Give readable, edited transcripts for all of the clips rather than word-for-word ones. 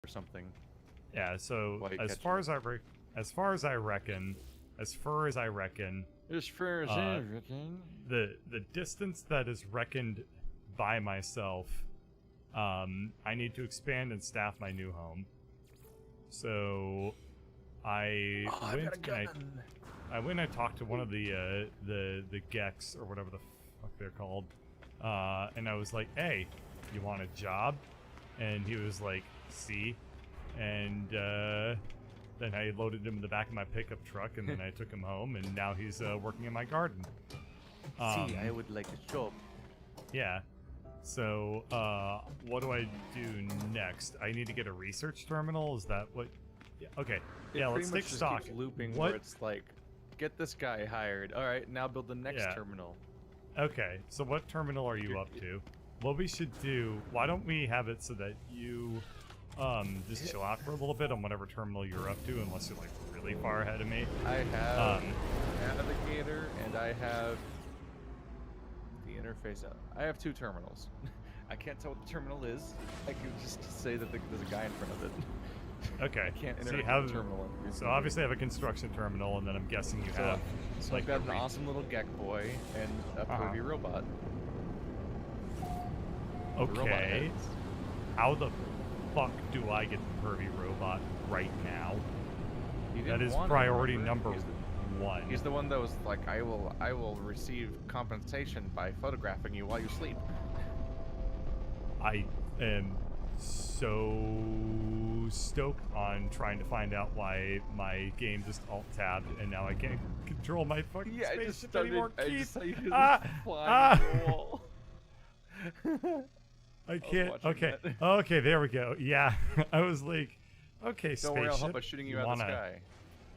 or something. Yeah. So While you as catch far it. as I reckon, As far as I reckon. the distance that is reckoned by myself, I need to expand and staff my new home. So I I've got a went gun. I went and I talked to one of the Gex or whatever the fuck they're called, and I was like, "Hey, you want a job?" And he was like, "See," and then I loaded him in the back of my pickup truck, and then I took him home, and now he's working in my garden. See, I would like a job. Yeah. So, what do I do next? I need to get a research terminal. Is that what? Yeah. Okay. It Yeah. pretty Let's much take just stock. keeps looping What? where it's like, get this guy hired. All right, now build the next Yeah. terminal. Okay. So, what terminal are you up to? What we should do? Why don't we have it so that you, just chill out for a little bit on whatever terminal you're up to, unless you're like really far ahead of me. I have navigator and I have the interface. I have 2 terminals. I can't tell what the terminal is. I can just say that there's a guy in front of it. Okay. I can't So enter you the have. terminal. So obviously, I have a construction terminal, and then I'm guessing you have. So like I've got a an re- awesome little Gek boy and a pervy robot. The robot Okay. heads. How the fuck do I get the pervy robot right now? You That didn't is want it, priority remember? number one. He's the one that was like, I will receive compensation by photographing you while you sleep. I am so stoked on trying to find out why my game just alt-tabbed and now I can't control my fucking spaceship anymore. Keith! I just Ah! flying Ah! the wall. I can't. watching Okay. that. Okay, there we go. Yeah. I was like, okay, Don't worry, I'll help spaceship. by shooting you out of the sky.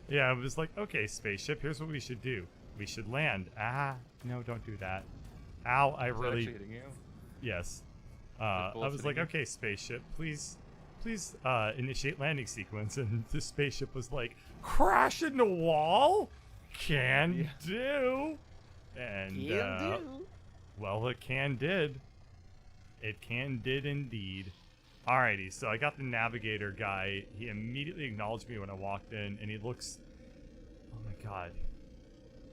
Yeah, I was like, okay, spaceship, here's what we should do. We should land. Ah, no, don't do that. Ow, I Is that really... actually hitting you? Yes. I bullets was like, hitting you? okay, spaceship, please initiate landing sequence. And the spaceship was like, crash into wall? Can do. And, well, it did. It did indeed. Alrighty, so I got the navigator guy. He immediately acknowledged me when I walked in, and he looks... Oh my god.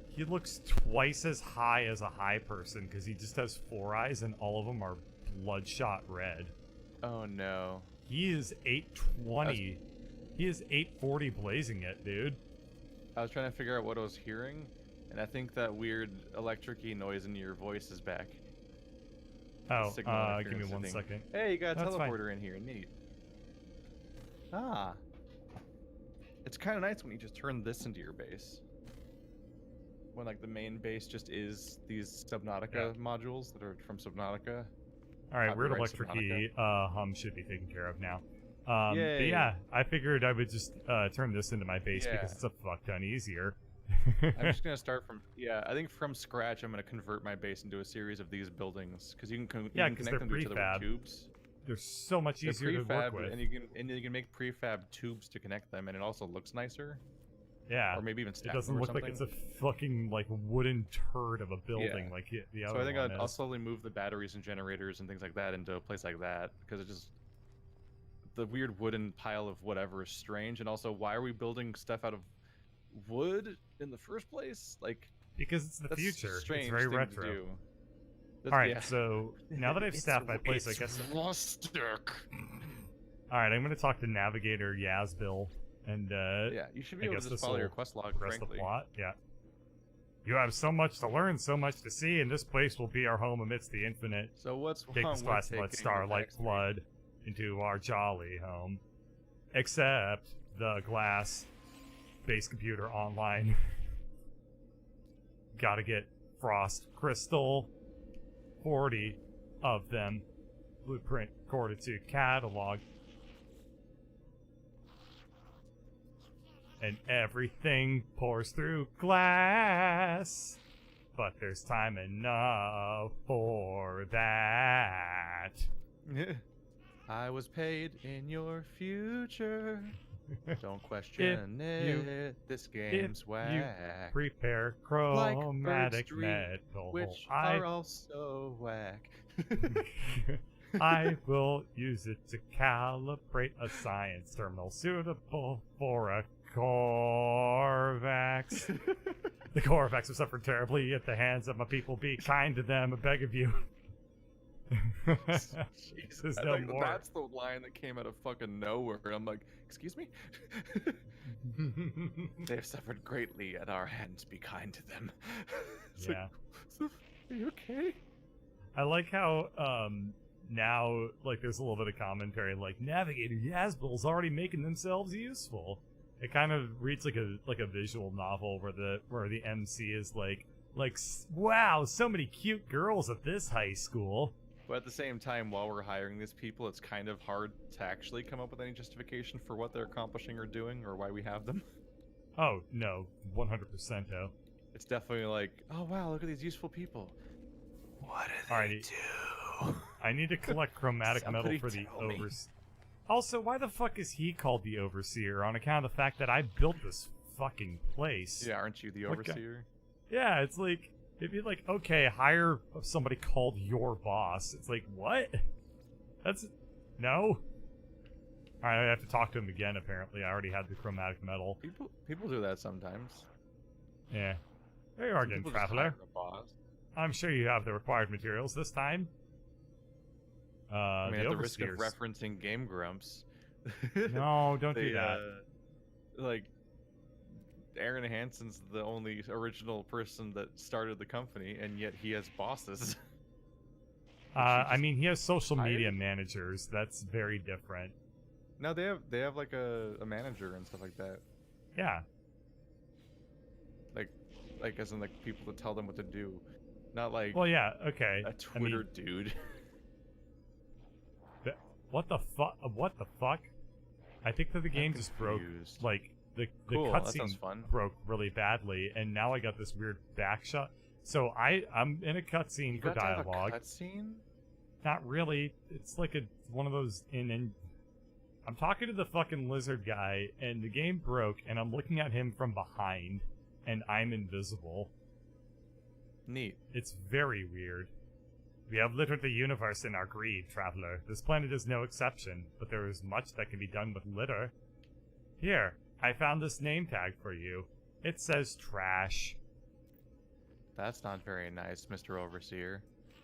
He looks twice as high as a high person, because he just has 4 eyes, and all of them are bloodshot red. Oh no. He is 820. He is 840 blazing it, dude. I was trying to figure out what I was hearing, and I think that weird electric-y noise in your voice is back. Oh, Signal give me interference, I 1 think. second. Hey, you got a That's fine. teleporter in here. Neat. Ah. It's kind of nice when you just turn this into your base. When like the main base just is these Subnautica modules that are from Subnautica. Alright, weird Copyright electric-y hum should be taken care of now. But Yay. yeah, I figured I would just turn this into my base Yeah. because it's a fuck ton easier. I'm just gonna start from I think from scratch. I'm gonna convert my base into a series of these buildings because you can Yeah, you 'cause can they're connect them to each other prefab. with tubes. They're so much They're easier to work prefab, with. and you can make prefab tubes to connect them, and it also looks nicer. Yeah. Or maybe even It stack doesn't them or look like it's a something. fucking like wooden turd of a building Yeah. like the other So I think one I'll is. slowly move the batteries and generators and things like that into a place like that because it just the weird wooden pile of whatever is strange. And also, why are we building stuff out of wood in the first place? Like Because it's the that's future. a strange It's very thing retro. to do. Alright, so now that I've staffed my place, I guess. rustic. Alright, I'm gonna talk to Navigator Yazbil and Yeah, you should be I able guess to just this follow your will quest log. progress Frankly, the plot. Yeah. You have so much to learn, so much to see, and this place will be our home amidst the infinite. so what's Take wrong this with class and let taking starlight the flood into our jolly home. Except the glass base computer online. Gotta get frost crystal. 40 of them. Blueprint Cortitude catalog. And everything pours through glass. But there's time enough for that. I was paid in your future. Don't question it. This game's whack. Prepare Like chromatic Bird Street, metal. which I are also whack. I will use it to calibrate a science terminal suitable for a Corvax. The Corvax have suffered terribly at the hands of my people. Be kind to them, I beg of you. Jeez, There's no more. That's the line that came out of fucking nowhere. I'm like, excuse me? They have suffered greatly at our hands. Be kind to them. It's Yeah. like, are you okay? I like how now like there's a little bit of commentary like Navigator Yazbil's already making themselves useful. It kind of reads like a visual novel where the MC is like wow, so many cute girls at this high school. But at the same time, while we're hiring these people, it's kind of hard to actually come up with any justification for what they're accomplishing or doing or why we have them. Oh no, 100% oh. It's definitely like, oh wow, look at these useful people. What do Alrighty. do? I need to collect chromatic metal Somebody for the tell me. overseer. Also, why the fuck is he called the overseer on account of the fact that I built this fucking place? Yeah, aren't you the What guy- overseer? Yeah, it's like, it'd be like, okay, hire somebody called your boss. It's like, what? That's, no? Alright, I have to talk to him again, apparently. I already had the chromatic metal. People do that sometimes. Yeah. There you are Some again, people just traveler. hire a boss. I'm sure you have the required materials this time. I mean, The at the risk of overseers. referencing Game Grumps. No, don't do they, that. Like, Aaron Hansen's the only original person that started the company, and yet he has bosses. I mean, he has social hired media him? managers. That's very different. No, they have like a manager and stuff like that. Yeah. Like as in like people that tell them what to do, not like Well, yeah. Okay. a Twitter dude. What the fuck? What the fuck? I think that the game just broke. confused. Like the Cool, that sounds cutscene fun. broke really badly, and now I got this weird back shot. So I'm in a cutscene You for got to have a dialogue. cutscene? Not really. It's like one of those in. I'm talking to the fucking lizard guy, and the game broke, and I'm looking at him from behind, and I'm invisible. Neat. It's very weird. We have littered the universe in our greed, traveler. This planet is no exception, but there is much that can be done with litter. Here, I found this name tag for you. It says trash. That's not very nice, Mr. Overseer.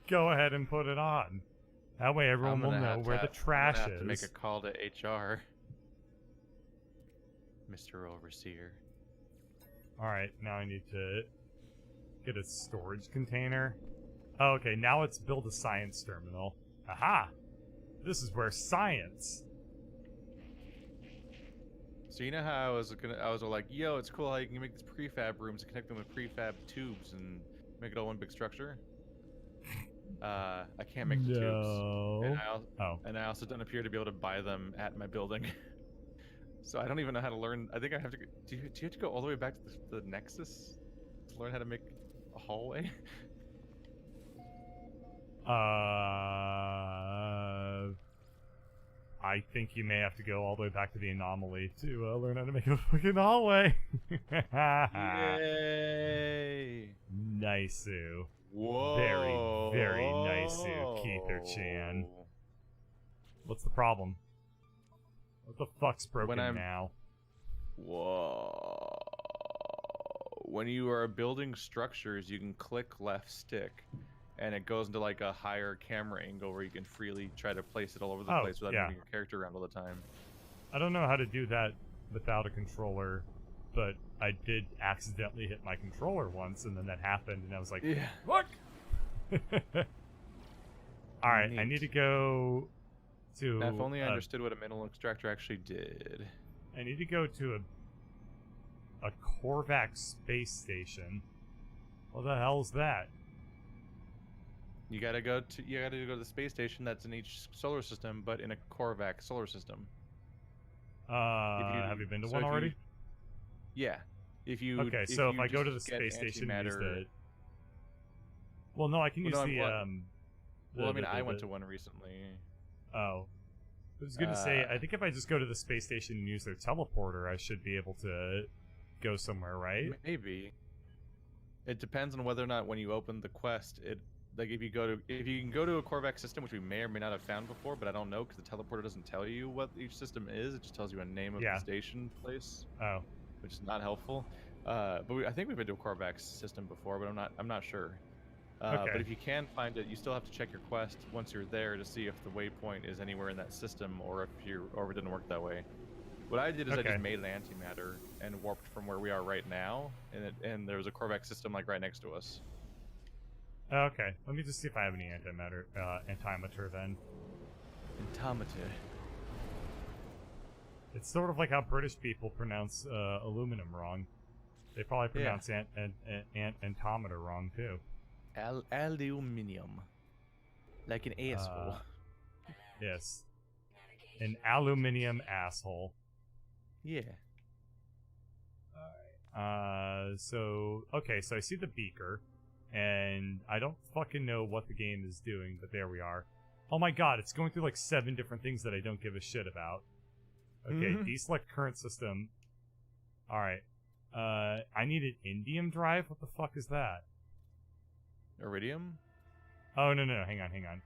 Go ahead and put it on. That way everyone will know where the trash I'm gonna have to make is. a call to HR. Mr. Overseer. Alright, now I need to get a storage container. Oh, okay, now it's build a science terminal. Aha! This is where science. So you know how I was like, yo, it's cool how you can make these prefab rooms and connect them with prefab tubes and make it all one big structure. I can't make the tubes. No. And I also don't appear to be able to buy them at my building. So I don't even know how to learn. I think I have to. Do you have to go all the way back to the Nexus to learn how to make a hallway? I think you may have to go all the way back to the anomaly to learn how to make a fucking hallway. Yay! Nice-oo. Whoa! Very nice-oo, Keither-chan. What's the problem? What the fuck's broken now? Whoa! When you are building structures, you can click left stick, and it goes into like a higher camera angle where you can freely try to place it all over the place without moving your character around all the time. I don't know how to do that without a controller, but I did accidentally hit my controller once, and then that happened, and I was like, Yeah. "What?" All right, I Neat. need to go to. Now, if only I understood what a mineral extractor actually did. I need to go to a Korvax space station. What the hell's that? You gotta go to the space station that's in each solar system, but in a Korvax solar system. Have you been to so one if you- already? Yeah. If you Okay, so if you I go to the just get space station and use antimatter- the. Well, no, I can Well, use no, the what- Well, I mean, I went the- to one recently. Oh. I was gonna say, I think if I just go to the space station and use their teleporter, I should be able to go somewhere, right? Maybe. It depends on whether or not when you open the quest, like if you can go to a Korvax system, which we may or may not have found before, but I don't know because the teleporter doesn't tell you what each system is. It just tells you a name of the station place. Oh. Which is not helpful. But I think we've been to a Korvax system before, but I'm not sure. Okay. But if you can find it, you still have to check your quest once you're there to see if the waypoint is anywhere in that system or if it didn't work that way. What I did is I just made an antimatter and warped from where we are right now, and there was a Korvax system like right next to us. Okay, let me just see if I have any antimatter then. Antimatter. It's sort of like how British people pronounce aluminum wrong. They probably pronounce antimatter wrong too. Aluminium. Like an asshole. Yes. An aluminium asshole. Yeah. Alright. So I see the beaker, and I don't fucking know what the game is doing, but there we are. Oh my god, it's going through like 7 different things that I don't give a shit about. Okay, deselect current system. Alright. I need an indium drive? What the fuck is that? Iridium? Oh, no, hang on.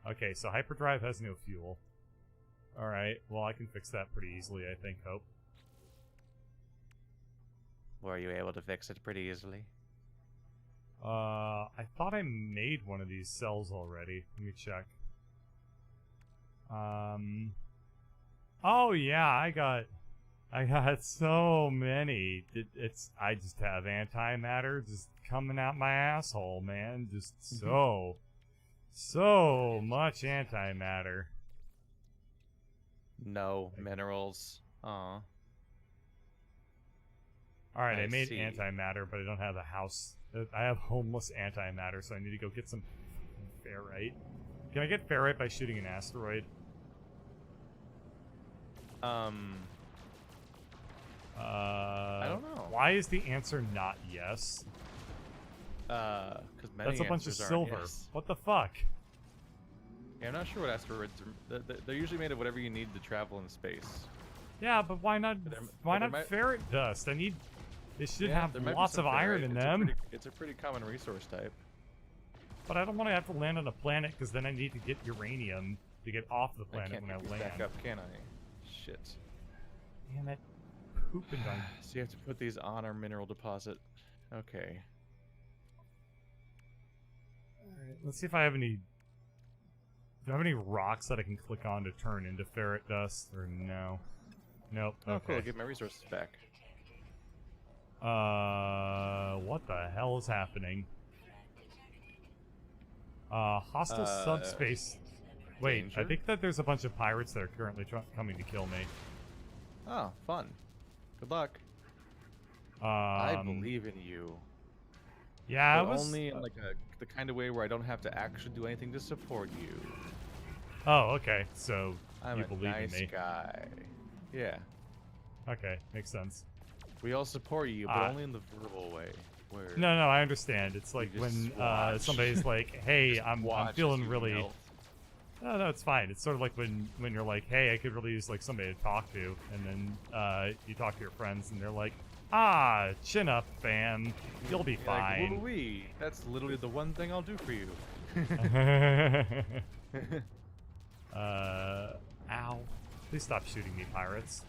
Okay, so hyperdrive has no fuel. Alright, well I can fix that pretty easily, I think, Hope. Were you able to fix it pretty easily? I thought I made one of these cells already. Let me check. Oh yeah, I got so many. I just have antimatter just coming out my asshole, man. Just so much antimatter. No minerals. Aw. Alright, I made antimatter, but I don't have a house. I have homeless antimatter, so I need to go get some ferrite. Can I get ferrite by shooting an asteroid? I don't know. Why is the answer not yes? Because that's a bunch of silver. Yes. What the fuck? Yeah, I'm not sure what asteroids are. They're usually made of whatever you need to travel in space. Yeah, but why not? Why not ferret dust? I need. They should have lots of iron in them. It's a pretty common resource type. But I don't want to have to land on a planet because then I need to get uranium to get off the planet when I land. Back up, can I? Shit. Damn it. Pooping on. So you have to put these on our mineral deposit. Okay. Alright, let's see if I have any. Do I have any rocks that I can click on to turn into ferret dust, or no? Nope. Oh, okay. cool. I'll get my resources back. What the hell is happening? Hostile subspace. Wait, danger? I think that there's a bunch of pirates that are currently coming to kill me. Oh, fun. Good luck. I believe in you. Yeah, but I was only in like the kind of way where I don't have to actually do anything to support you. Oh, okay. So I'm you a believe nice in me. guy. Yeah. Okay, makes sense. We all support you, but only in the verbal way. Where No, I understand. It's like just when watch. somebody's like, "Hey, I'm feeling really." melt. No, it's fine. It's sort of like when you're like, "Hey, I could really use like somebody to talk to," and then you talk to your friends, and they're like, "Ah, chin up, fam. You'll be You're fine." Like, woo-wee. That's literally the one thing I'll do for you. Ow! Please stop shooting me, pirates.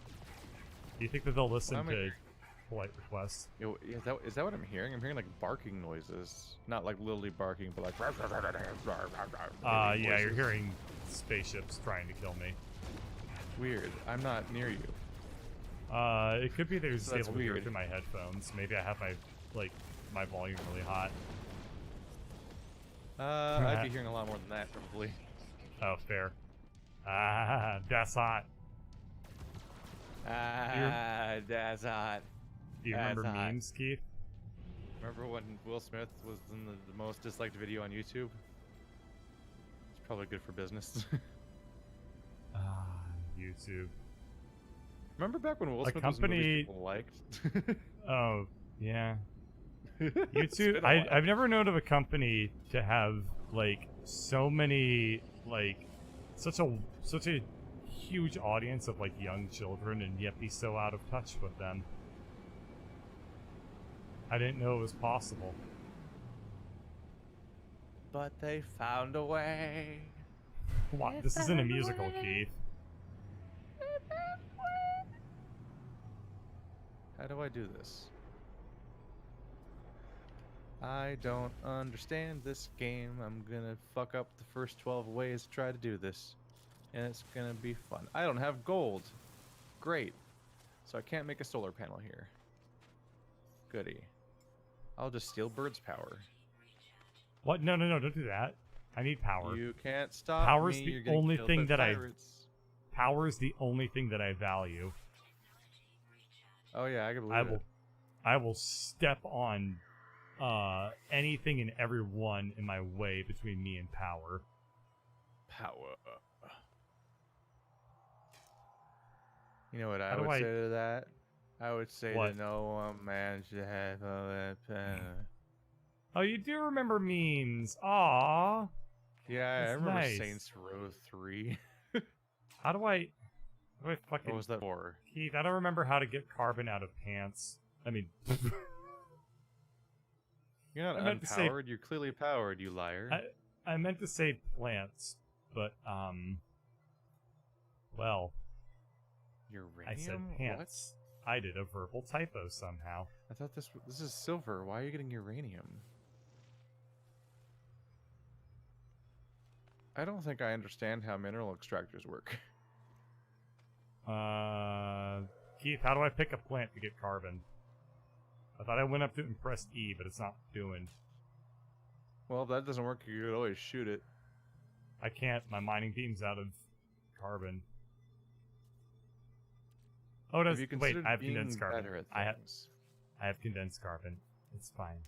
Do you think that they'll listen to polite requests? Yo, is that what I'm hearing? I'm hearing like barking noises, not like literally barking, but like. Yeah, voices. you're hearing spaceships trying to kill me. Weird. I'm not near you. It could be they're just That's able to hear weird. through my headphones. Maybe I have my volume really hot. I'd be hearing a lot more than that, probably. Oh, fair. Ah, that's hot. That's hot. Do you That's remember hot. memes, Keith? Remember when Will Smith was in the most disliked video on YouTube? It's probably good for business. YouTube. Remember back when Will A Smith company- was in movies people liked? Oh, yeah. It's YouTube. been a while. I've never known of a company to have like so many like such a huge audience of like young children and yet be so out of touch with them. I didn't know it was possible. but they found a way. What? This isn't a musical, Keith. How do I do this? I don't understand this game. I'm gonna fuck up the first 12 ways to try to do this. And it's gonna be fun. I don't have gold. Great. So I can't make a solar panel here. Goody. I'll just steal Bird's power. What? No, don't do that. I need power. You can't stop Power's me. the You're getting only killed thing by that I- pirates. Power is the only thing that I value. Oh yeah, I can believe it. I will step on anything and everyone in my way between me and power. Power. You know what I How do would I- say to that? I would say What? that no one man should have all that power. Oh, you do remember memes. Aww. Yeah, I That's remember nice. Saints Row 3. How do I fucking... What was that for? Keith, I don't remember how to get carbon out of pants. I mean... You're not I meant to say- unpowered. You're clearly powered, you liar. I meant to say plants, but, well, Uranium? I said pants. I did a verbal typo somehow. What? I thought this is silver. Why are you getting uranium? I don't think I understand how mineral extractors work. Keith, how do I pick a plant to get carbon? I thought I went up to it and pressed E, but it's not doing. Well, if that doesn't work, you could always shoot it. I can't. My mining beam's out of carbon. Oh, it Have does. you Wait, considered I have being condensed carbon. better at I have things? condensed carbon. It's fine.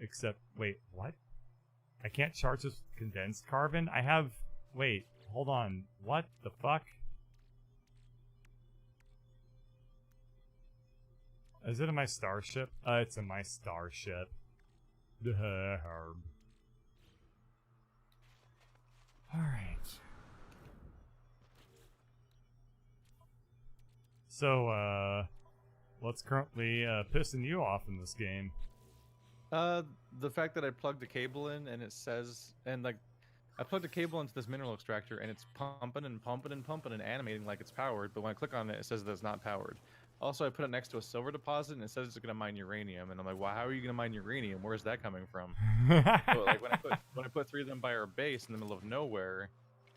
Except, wait, what? I can't charge this condensed carbon? I have... Wait, hold on. What the fuck? Is it in my starship? It's in my starship. Alright. So, what's currently pissing you off in this game? The fact that I plugged a cable in and it says, and like, I plugged a cable into this mineral extractor and it's pumping and pumping and pumping and animating like it's powered, but when I click on it, it says that it's not powered. Also, I put it next to a silver deposit and it says it's going to mine uranium, and I'm like, well, how are you going to mine uranium? Where's that coming from? So, like, when I put 3 of them by our base in the middle of nowhere,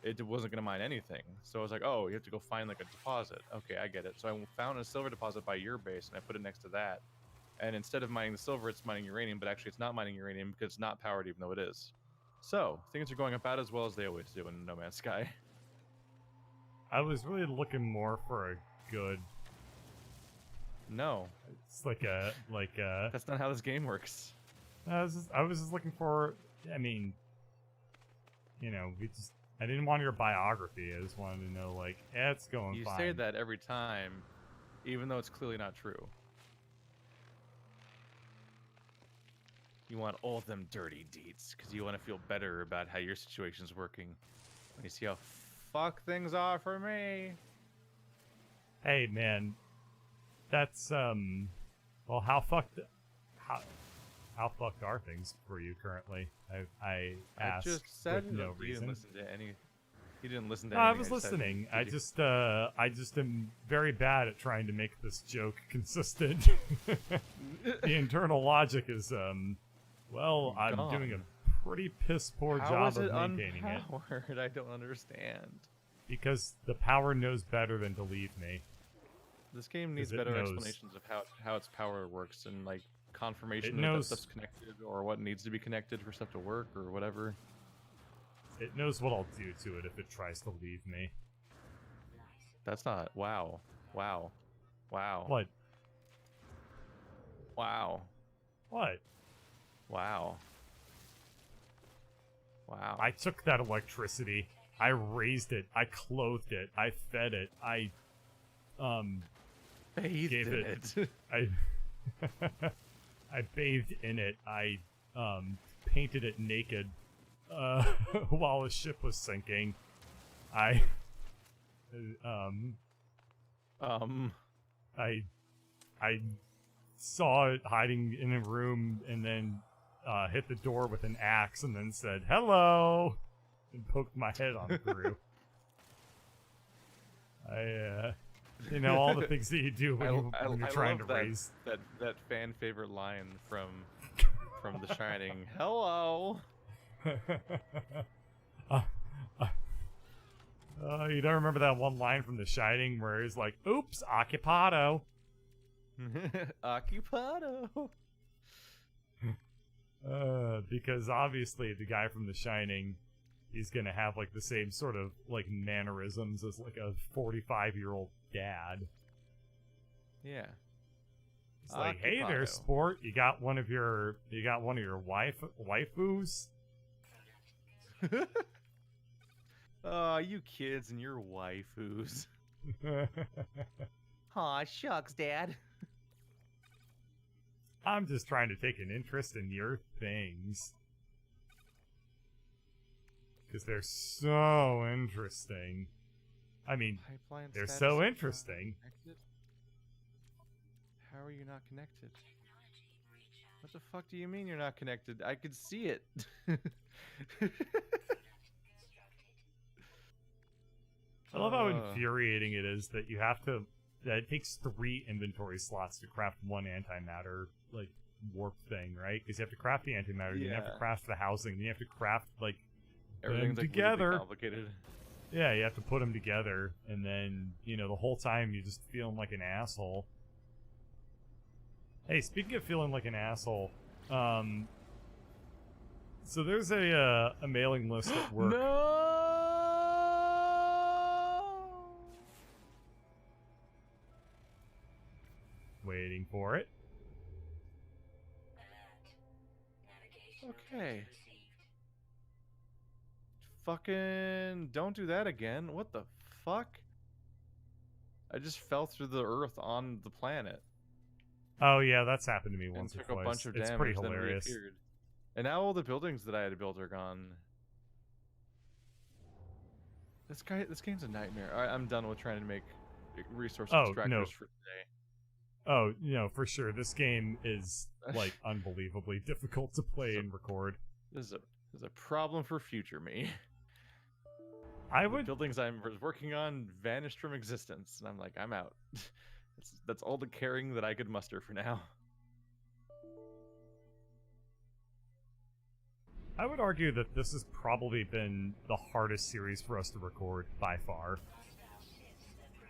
it wasn't going to mine anything. So I was like, oh, you have to go find like a deposit. Okay, I get it. So I found a silver deposit by your base and I put it next to that. And instead of mining the silver, it's mining uranium, but actually it's not mining uranium because it's not powered even though it is. So, things are going about as well as they always do in No Man's Sky. I was really looking more for a good... No, It's like a... that's not how this game works. I was just looking for... I mean... You know, I didn't want your biography. I just wanted to know, like, it's going You fine. say that every time, even though it's clearly not true. You want all them dirty deeds, because you want to feel better about how your situation's working. When you see how fuck things are for me. Hey, man. That's, well, how fucked are things for you currently? I asked just said with it. no You reason. didn't listen to any. You didn't listen to No, I anything was said. listening. Did you? I just am very bad at trying to make this joke consistent. The internal logic is, well, I'm doing a pretty piss poor How job is of it maintaining it unpowered? I don't understand. because the power knows better than to leave me. This game needs it better knows. explanations of how its power works and like confirmation It that knows- stuff's connected or what needs to be connected for stuff to work or whatever. It knows what I'll do to it if it tries to leave me. That's not. Wow. Wow. Wow. What? Wow. What? Wow. Wow. I took that electricity. I raised it. I clothed it. I fed it. I bathed gave in it- I I bathed in it. I painted it naked while the ship was sinking. I I saw it hiding in a room and then hit the door with an axe and then said, "Hello," and poked my head on through. All the things that you do when you're trying to love raise... that fan favorite line from The Shining. Hello. You don't remember that one line from The Shining where he's like, "Oops, occupado." Occupado. Because obviously the guy from The Shining, he's gonna have like the same sort of like mannerisms as like a 45-year-old dad. Yeah. It's like, "Hey there, sport. You got one of your waifus?" You kids and your waifus. Aw, shucks, Dad. I'm just trying to take an interest in your things. Because they're so interesting. I mean, Pipeline they're status so is not interesting. connected? How are you not connected? What the fuck do you mean you're not connected? I could see it. I love how infuriating it is that that it takes 3 inventory slots to craft one antimatter, like, warp thing, right? Because you have to craft the antimatter, then you have to craft the housing, then you have to craft, like, everything's them like together. really complicated. Yeah, you have to put them together, and then, the whole time you're just feeling like an asshole. Hey, speaking of feeling like an asshole, so there's a mailing list at work. No! Waiting for it. Okay. Fucking don't do that again. What the fuck? I just fell through the earth on the planet. Oh yeah, that's happened to me And once or took twice. a bunch of It's damage, pretty then hilarious. reappeared. And now all the buildings that I had built are gone. This game's a nightmare. Alright, I'm done with trying to make resource extractors for today. Oh, for sure. This game is, like, unbelievably difficult to play and record. This is a problem for future me. The buildings I was working on vanished from existence, and I'm like, I'm out. That's all the caring that I could muster for now. I would argue that this has probably been the hardest series for us to record by far.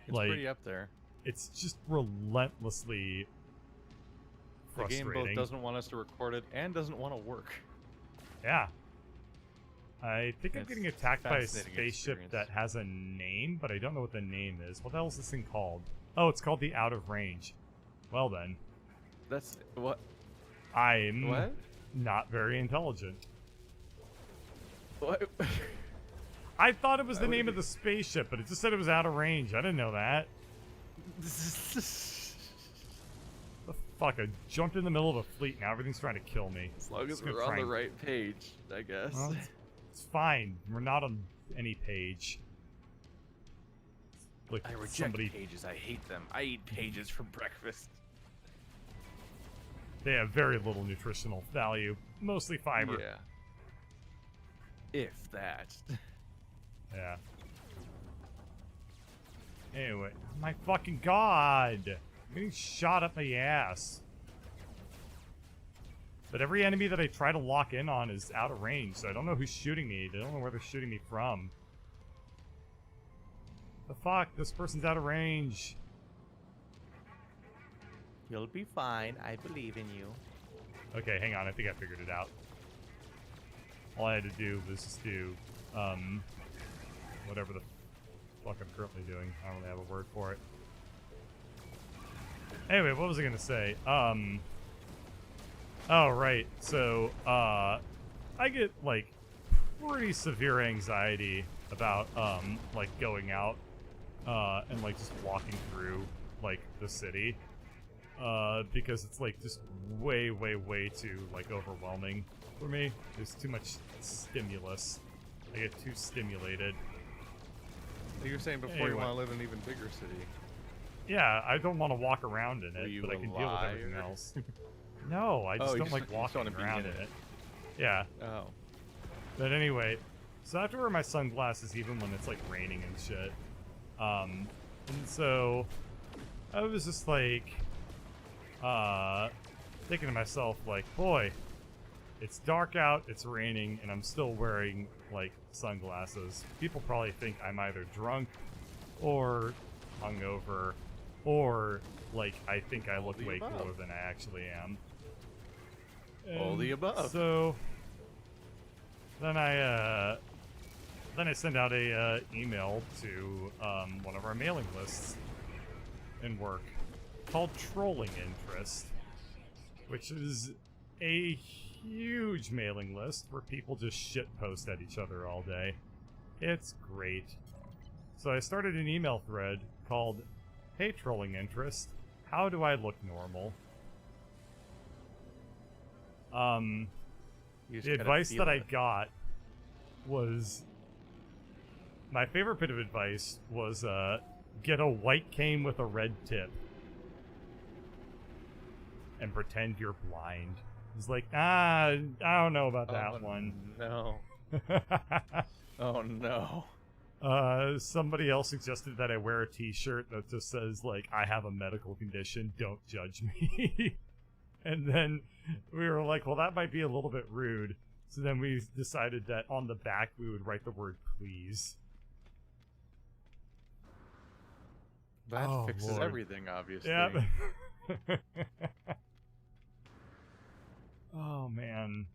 It's pretty up there. It's just relentlessly frustrating. The game both doesn't want us to record it and doesn't want to work. Yeah. I think I'm getting attacked by a spaceship experience. that has a name, but I don't know what the name is. What the hell is this thing called? Oh, it's called the Out of Range. Well then. That's what? I'm what? Not very intelligent. What? I thought it was the name of the spaceship, but it just said it was out of range. I didn't know that. The fuck? I jumped in the middle of a fleet, now everything's trying to kill me. As long as we're on the right page, I guess. Well, it's fine. We're not on any page. Like I reject pages. I hate them. I eat pages for breakfast. They have very little nutritional value. Mostly fiber. Yeah. If that. Yeah. Anyway, my fucking god! I'm getting shot up my ass. But every enemy that I try to lock in on is out of range, so I don't know who's shooting me. I don't know where they're shooting me from. The fuck? This person's out of range. You'll be fine. I believe in you. Okay, hang on. I think I figured it out. All I had to do was just do, whatever the fuck I'm currently doing. I don't really have a word for it. Anyway, what was I gonna say? Oh, right. So, I get, like, pretty severe anxiety about, like, going out, and, like, just walking through, like, the city. Because it's, like, just way, way, way too, like, overwhelming for me. There's too much stimulus. I get too stimulated. You were saying before you want to live in an even bigger city. Yeah, I don't want to walk around in it, but I can deal with everything else. No, I just don't like walking around in it. Yeah. Oh. But anyway, so I have to wear my sunglasses even when it's like raining and shit. And so I was just like, thinking to myself, like, boy, it's dark out, it's raining, and I'm still wearing like sunglasses. People probably think I'm either drunk or hungover, or like I think I look way cooler than I actually am. All the above. So then I send out a email to one of our mailing lists in work called Trolling Interest, which is a huge mailing list where people just shitpost at each other all day. It's great. So I started an email thread called, "Hey Trolling Interest, how do I look normal?" The advice that I got was, my favorite bit of advice was, get a white cane with a red tip and pretend you're blind. It's like, I don't know about that one. No. Oh no. Somebody else suggested that I wear a t-shirt that just says, like, I have a medical condition, don't judge me. And then we were like, well, that might be a little bit rude. So then we decided that on the back we would write the word please. That fixes Lord. everything, obviously. Yeah. Oh, man.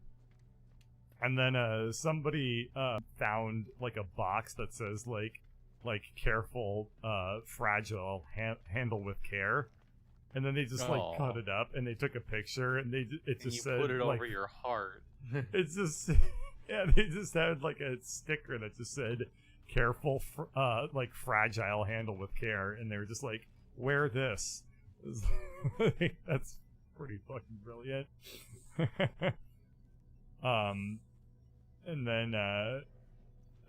And then somebody found like a box that says like careful, fragile, handle with care. And then they just like cut it up and they took a picture and it just said, put it like, over your heart. It's just, yeah, they just had like a sticker that just said careful, like fragile, handle with care. And they were just like, wear this. That's pretty fucking brilliant. And then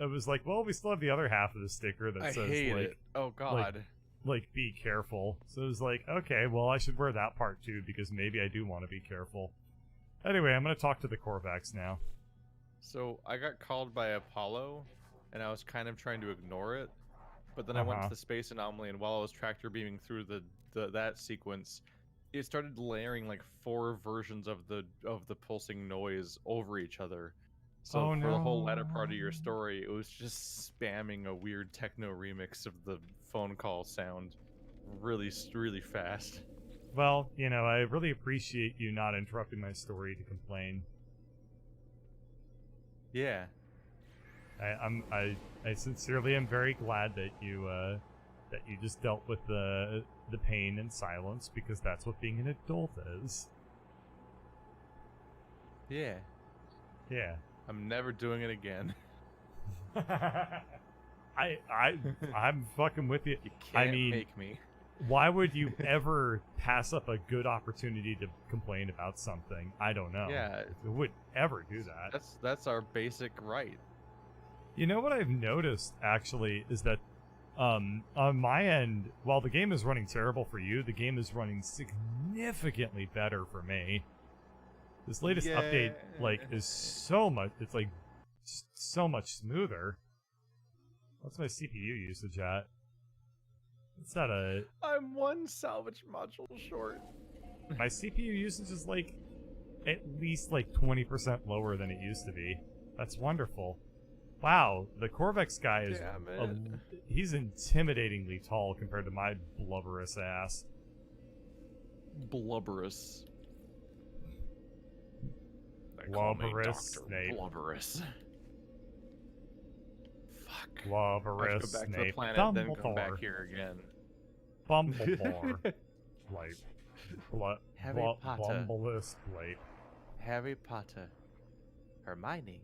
it was like, well, we still have the other half of the sticker that says like, it. Oh god. Like be careful. So it was like, okay, well, I should wear that part too because maybe I do want to be careful. Anyway, I'm gonna talk to the Korvax now. So I got called by Apollo, and I was kind of trying to ignore it, but then I went to the space anomaly, and while I was tractor beaming through that sequence, it started layering like 4 versions of the pulsing noise over each other. So for the whole latter part of your story, it was just spamming a weird techno remix of the phone call sound really fast. Well, you know, I really appreciate you not interrupting my story to complain. Yeah. I sincerely am very glad that you just dealt with the pain in silence because that's what being an adult is. Yeah. Yeah. I'm never doing it again. I'm fucking with you. You can't I mean, make me. Why would you ever pass up a good opportunity to complain about something? I don't know. Yeah. Who would ever do that? That's our basic right. You know what I've noticed, actually, is that on my end, while the game is running terrible for you, the game is running significantly better for me. This latest update, like, is so much, it's like, so much smoother. What's my CPU usage at? It's at a... I'm 1 salvage module short. My CPU usage is like at least like 20% lower than it used to be. That's wonderful. Wow, the Korvax guy is he's intimidatingly tall compared to my blubberous ass. Blubberous. Blubberous Snape. Blubberous. Fuck. Blubberous I should go back Snape. to the planet, Dumbledore. then come back here again. Bumbledore. Like, Harry Potter. Bumbleless Blade. Harry Potter. Hermione.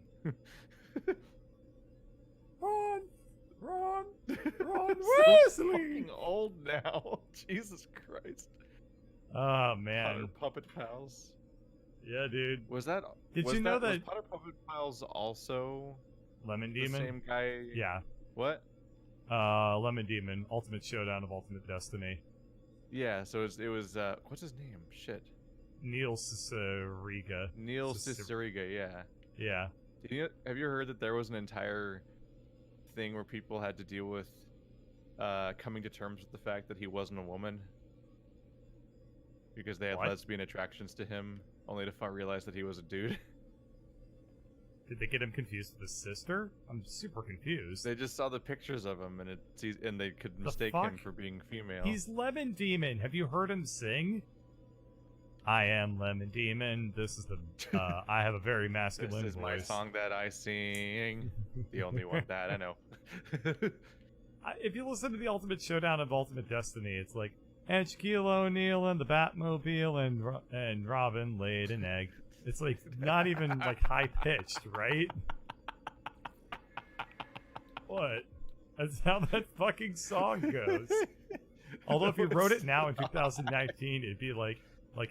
Ron So Weasley! fucking old now. Jesus Christ. Oh, man. Potter Puppet Pals. Yeah, dude. Was that? Did you know that was Potter Puppet Pals also Lemon the Demon? same guy? Yeah. What? Lemon Demon, Ultimate Showdown of Ultimate Destiny. Yeah. So it was what's his name? Shit. Neil Cicierega. Neil Cicierega. Yeah. Yeah. Have you heard that there was an entire thing where people had to deal with coming to terms with the fact that he wasn't a woman because they had What? lesbian attractions to him, only to realize that he was a dude. Did they get him confused with his sister? I'm super confused. They just saw the pictures of him, and they could The mistake him fuck? for being female. He's Lemon Demon. Have you heard him sing? I am Lemon Demon. This is the. I have a very masculine This is my voice. song that I sing. The only one that I know. If you listen to the Ultimate Showdown of Ultimate Destiny, it's like, and Shaquille O'Neal and the Batmobile and Robin laid an egg. It's like not even like high pitched, right? What? That's how that fucking song goes. Although if you wrote it now in 2019, it'd be like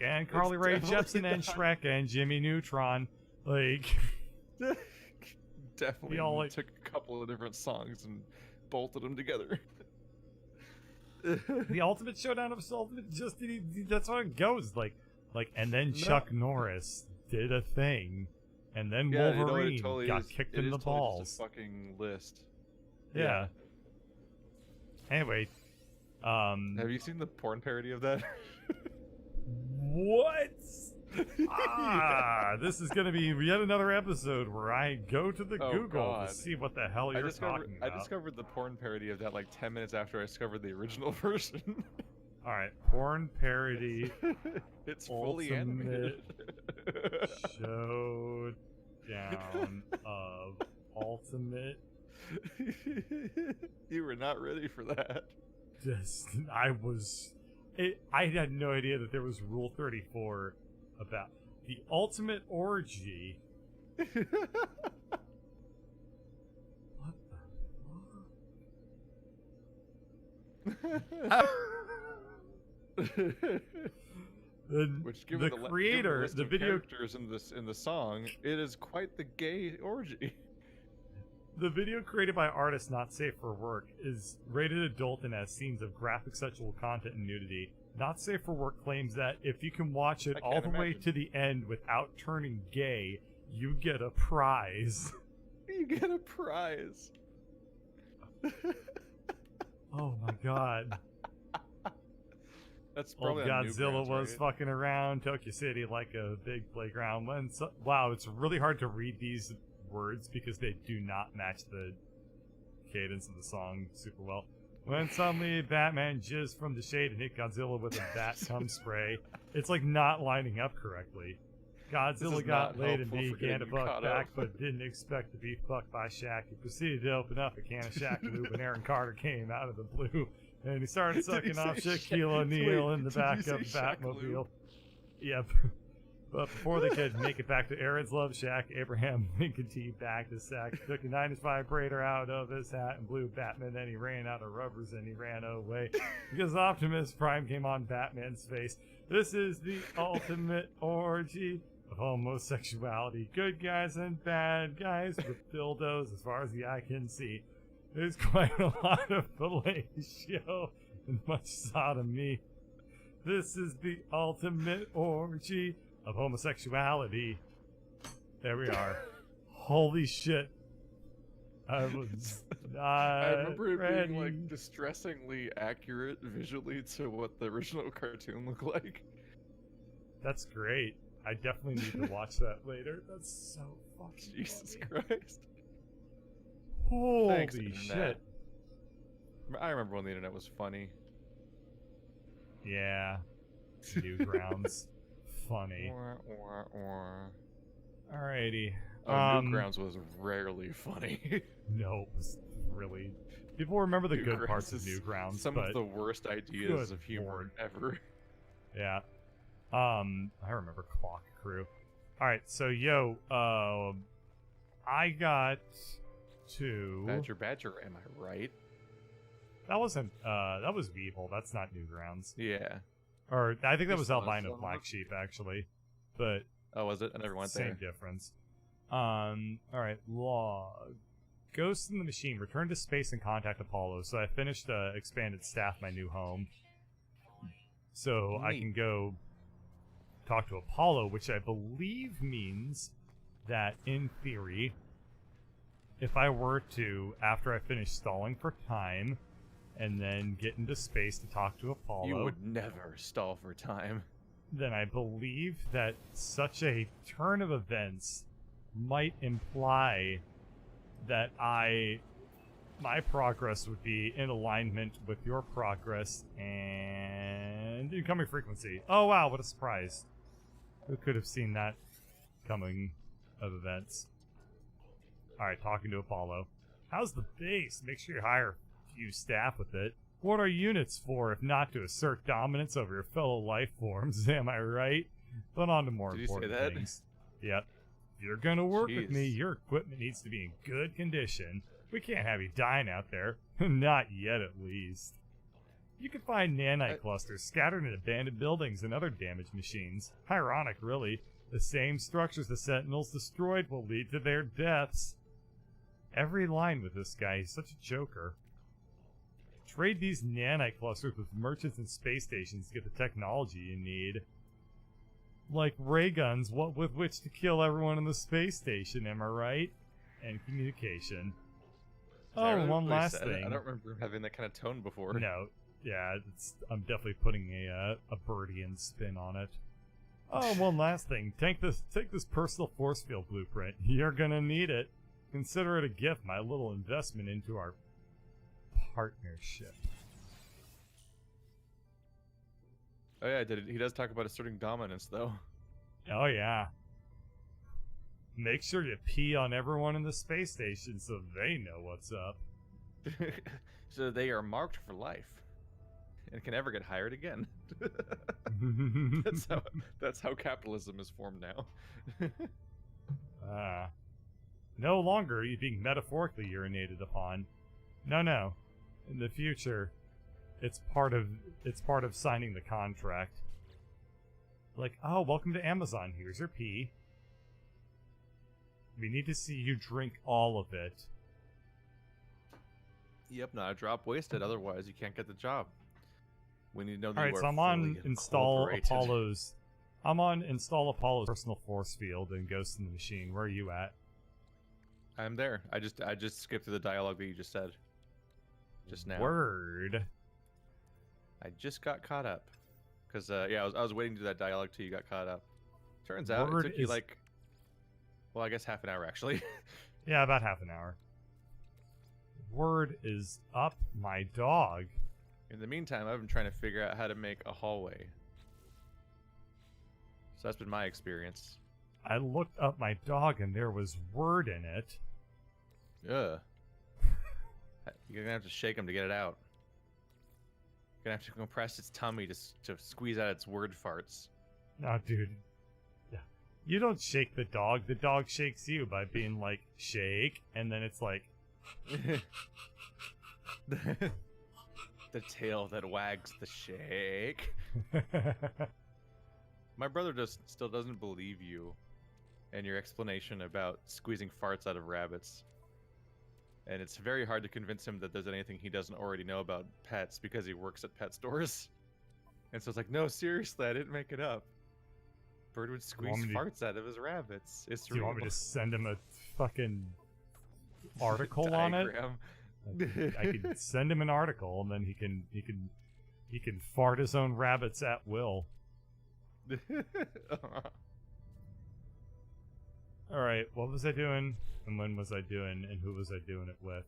and Carly Rae Jepsen and Shrek and Jimmy Neutron, like Definitely We all, like- took a couple of different songs and bolted them together. the Ultimate Showdown of Ultimate Destiny. That's how it goes. Like, and then Chuck Norris did a thing, and then Yeah, Wolverine it totally got is- kicked it in is the totally balls. Just a fucking list. Yeah. Anyway, Have you seen the porn parody of that? what? This is gonna be yet another episode where I go to the Oh, Google God. to see what the hell you're talking I about. discovered the porn parody of that like 10 minutes after I discovered the original version. All right, porn parody It's fully animated. showdown of Ultimate. You were not ready for that. I had no idea that there was Rule 34 about the Ultimate Orgy. What Which, given the given creator, list the of video characters in the song, it is quite the gay orgy. The video created by artists not safe for work is rated adult and has scenes of graphic sexual content and nudity. Not safe for work claims that if you can watch it I all can't the way imagine. to the end without turning gay, you get a prize. You get a prize. Oh my god. That's Old probably on Godzilla Newgrounds, was right? fucking around Tokyo City like a big playground. Wow, it's really hard to read these words because they do not match the cadence of the song super well. When suddenly Batman jizzed from the shade and hit Godzilla with a bat cum spray, it's like not lining up correctly. Godzilla is got not laid and helpful for began to getting you fuck caught back, up. but didn't expect to be fucked by Shaq. He proceeded to open up a can of Shaq Lube, and Aaron Carter came out of the blue, and he started Did he sucking off say Shaquille Shaq- O'Neal wait, in the did you back say of Shaq Batmobile. Lube? Yep. But before they could make it back to Aaron's love shack, Abraham Lincoln teabagged his sack, took a 9-5 braider out of his hat, and blew Batman. Then he ran out of rubbers and he ran away. Because Optimus Prime came on Batman's face. This is the ultimate orgy of homosexuality. Good guys and bad guys with dildos as far as the eye can see. There's quite a lot of fellatio and much sodomy. This is the ultimate orgy of homosexuality. There we are. Holy shit. I was not I remember it ready. being like distressingly accurate visually to what the original cartoon looked like. That's great. I definitely need to watch that later. That's so fucking Jesus funny. Christ. Holy Thanks, shit. Internet. I remember when the internet was funny. Yeah. Newgrounds. Funny. Wah, wah, wah. Alrighty. Oh, Newgrounds was rarely funny. No, it was really. People remember the good Newgrounds parts of is Newgrounds, Some but of the worst ideas good of humor lord. ever. yeah. I remember Clock Crew. All right, so I got to. Badger, am I right? That wasn't. That was Weevil. That's not Newgrounds. Yeah. Or I think that There's was a lot of Albino fun Black ones. Sheep actually, but Oh, was it? I never went same there. difference. All right, log. Ghost in the Machine. Return to space and contact Apollo. So I finished expanded staff, my new home. So I Neat. can go talk to Apollo, which I believe means that, in theory, if I were to, after I finish stalling for time, and then get into space to talk to Apollo, You would never stall for time. then I believe that such a turn of events might imply that my progress would be in alignment with your progress and incoming frequency. Oh wow, what a surprise. Who could have seen that coming of events? Alright, talking to Apollo. How's the base? Make sure you hire a few staff with it. What are units for if not to assert dominance over your fellow life forms? Am I right? But on to more Did you say important that? things. Yep. If you're gonna work with me, Jeez. your equipment needs to be in good condition. We can't have you dying out there. Not yet, at least. You can find nanite clusters scattered in abandoned buildings and other damaged machines. Ironic, really. The same structures the Sentinels destroyed will lead to their deaths. Every line with this guy, he's such a joker. Trade these nanite clusters with merchants and space stations to get the technology you need. Like ray guns, what with which to kill everyone in the space station, am I right? And communication. Is that Oh, really one what he last said? thing. I don't remember having that kind of tone before. No, yeah, I'm definitely putting a Birdian spin on it. Oh, one last thing. Take this personal force field blueprint. You're gonna need it. Consider it a gift, my little investment into our partnership. Oh yeah, he does talk about asserting dominance, though. Oh yeah. Make sure you pee on everyone in the space station so they know what's up. So they are marked for life, and can never get hired again. That's how capitalism is formed now. No longer are you being metaphorically urinated upon. No. In the future, it's part of signing the contract. Like, oh, welcome to Amazon. Here's your pee. We need to see you drink all of it. Yep, not a drop wasted. Otherwise, you can't get the job. We need to know that All right, you so are I'm on fully install incorporated. Apollo's. I'm on install Apollo's personal force field and Ghost in the Machine. Where are you at? I'm there. I just skipped through the dialogue that you just said. Just now. Word. I just got caught up. Cause yeah, I was waiting to do that dialogue till you got caught up. Turns out Word it took you is- like, well, I guess half an hour actually. Yeah, about half an hour. Word is up, my dog. In the meantime, I've been trying to figure out how to make a hallway. So that's been my experience. I looked up my dog and there was word in it. Ugh. You're gonna have to shake him to get it out. You're gonna have to compress its tummy to squeeze out its word farts. No, dude. Yeah. You don't shake the dog. The dog shakes you by being like, shake, and then it's like... The tail that wags the shake. My brother still doesn't believe you and your explanation about squeezing farts out of rabbits. And it's very hard to convince him that there's anything he doesn't already know about pets because he works at pet stores. And so it's like, no, seriously, I didn't make it up. Bird would squeeze want me to- farts out of his rabbits. It's Do you want me real. to send him a fucking article on it? Diagram. I could send him an article, and then he can fart his own rabbits at will. All right, what was I doing, and when was I doing, and who was I doing it with?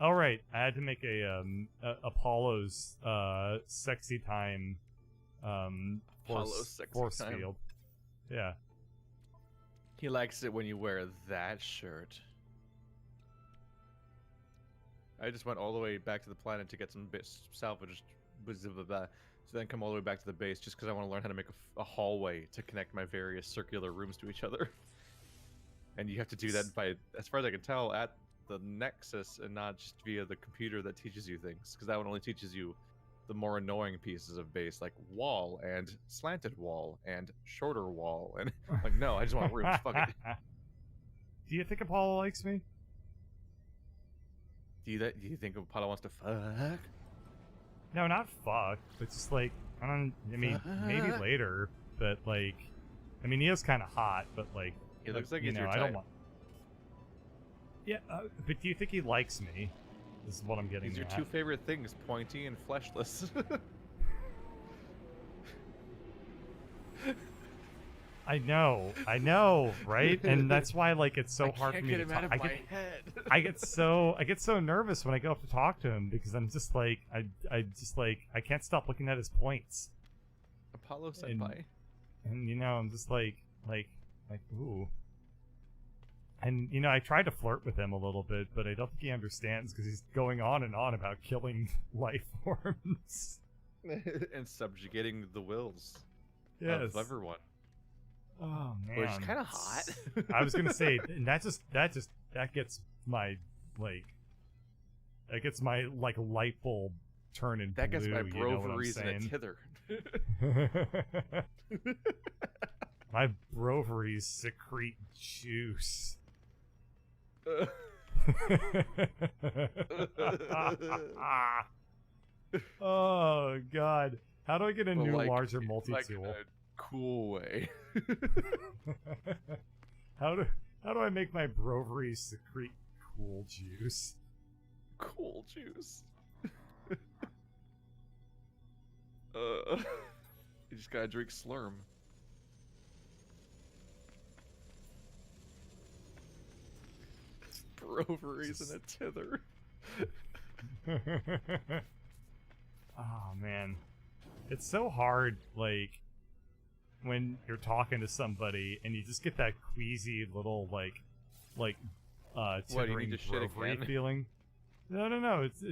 All right, I had to make a Apollo's sexy time Apollo's sexy force time. field. Yeah. He likes it when you wear that shirt. I just went all the way back to the planet to get some bits salvaged, so then come all the way back to the base just because I want to learn how to make a hallway to connect my various circular rooms to each other. And you have to do that by, as far as I can tell, at the Nexus and not just via the computer that teaches you things, because that one only teaches you the more annoying pieces of base, like wall and slanted wall and shorter wall, and like, no, I just want rooms. Fuck it. Do you think Apollo likes me? Do you think Apollo wants to fuck? No, not fuck, but just like, I mean, maybe later, but like, I mean, he is kind of hot, but like, He looks like you he's know, your I don't type. want. Yeah, but do you think he likes me? This is what I'm getting These are at. two favorite things: pointy and fleshless. I know, right? And that's why like it's so hard for me to talk. head. I get so nervous when I go up to talk to him because I'm just like I can't stop looking at his points. Apollo senpai. And you know, I'm just like ooh. And you know, I tried to flirt with him a little bit, but I don't think he understands because he's going on and on about killing life forms. And subjugating the wills Yes. of everyone. Oh man. Which is kind of hot. I was gonna say, and that gets my light bulb turning That blue. gets my you know what I'm broveries in a saying? tither. My broveries secrete juice. Oh god. How do I get a But new like, larger like multi-tool? in a cool way. How do I make my broveries secrete cool juice? Cool juice. You just gotta drink Slurm. Broveries in a tither. Oh man, it's so hard. Like when you're talking to somebody and you just get that queasy little like What, you tittering need to shit brovery again? feeling. No. It's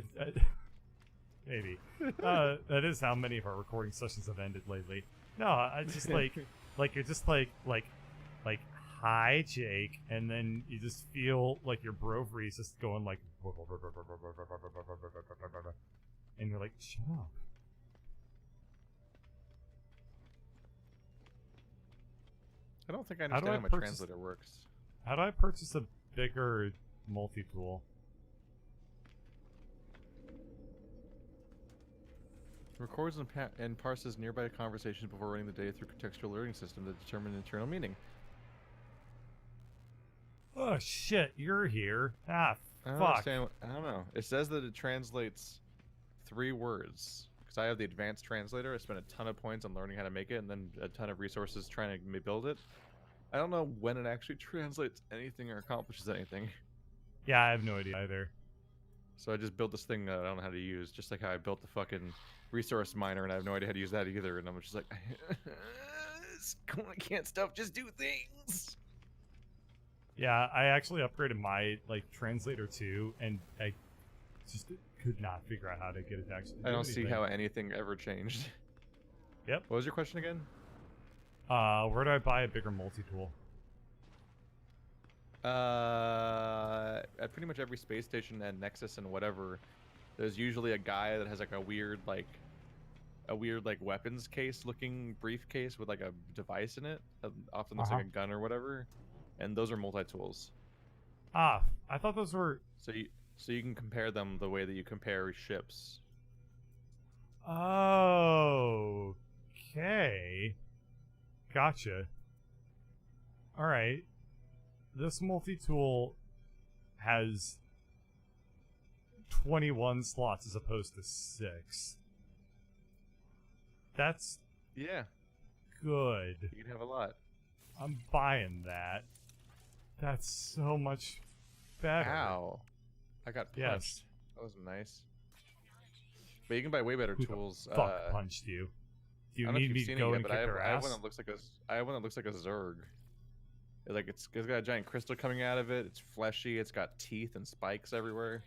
maybe that is how many of our recording sessions have ended lately. No, I just like you're just like hi Jake, and then you just feel like your brovery is just going like, and you're like, shut up. I don't think I How do understand I how my purchase- translator works. How do I purchase a bigger multi-tool? Records and parses nearby conversations before running the data through contextual learning system to determine internal meaning. Oh shit, you're here. Ah, I don't fuck. understand. I don't know. It says that it translates 3 words. Because I have the advanced translator. I spent a ton of points on learning how to make it, and then a ton of resources trying to build it. I don't know when it actually translates anything or accomplishes anything. Yeah, I have no idea either. So I just built this thing that I don't know how to use, just like how I built the fucking resource miner, and I have no idea how to use that either. And I'm just like, I can't stuff, just do things. Yeah, I actually upgraded my translator too, and I just could not figure out how to get it to actually do I don't see anything. how anything ever changed. Yep. What was your question again? Where do I buy a bigger multi-tool? At pretty much every space station and Nexus and whatever, there's usually a guy that has like a weird weapons case looking briefcase with like a device in it. That often looks like a gun or whatever, and those are multi-tools. Ah, I thought those were. So you can compare them the way that you compare ships. Okay. Gotcha. Alright. This multi-tool has 21 slots as opposed to 6. That's Yeah, good. you can have a lot. I'm buying that. That's so much better. Ow! I got punched. Yes. That was nice. But you can buy way better Who the tools. fuck punched you? Do I you don't know if need you've me to seen go it and yet, kick but their I have ass? one that looks like a Zerg. It's got a giant crystal coming out of it. It's fleshy. It's got teeth and spikes everywhere.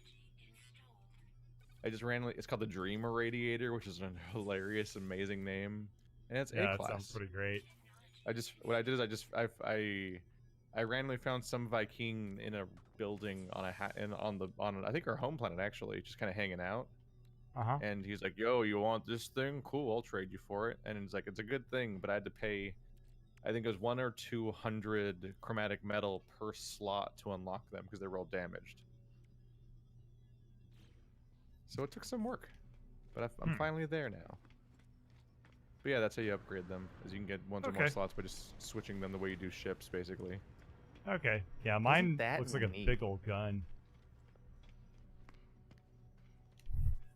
It's called the Dream Irradiator, which is a hilarious, amazing name, and it's Yeah, A that class. sounds pretty great. What I did is I randomly found some Viking in a building on I think our home planet actually, just kind of hanging out. Uh-huh. And he's like, "Yo, you want this thing? Cool, I'll trade you for it." And it's like, it's a good thing, but I had to pay, I think it was 100 or 200 chromatic metal per slot to unlock them because they were all damaged. So it took some work, but I'm finally there now. But yeah, that's how you upgrade them. Is you can get ones or more Okay. slots by just switching them the way you do ships, basically. Okay. Yeah, mine that looks like a neat? big old gun.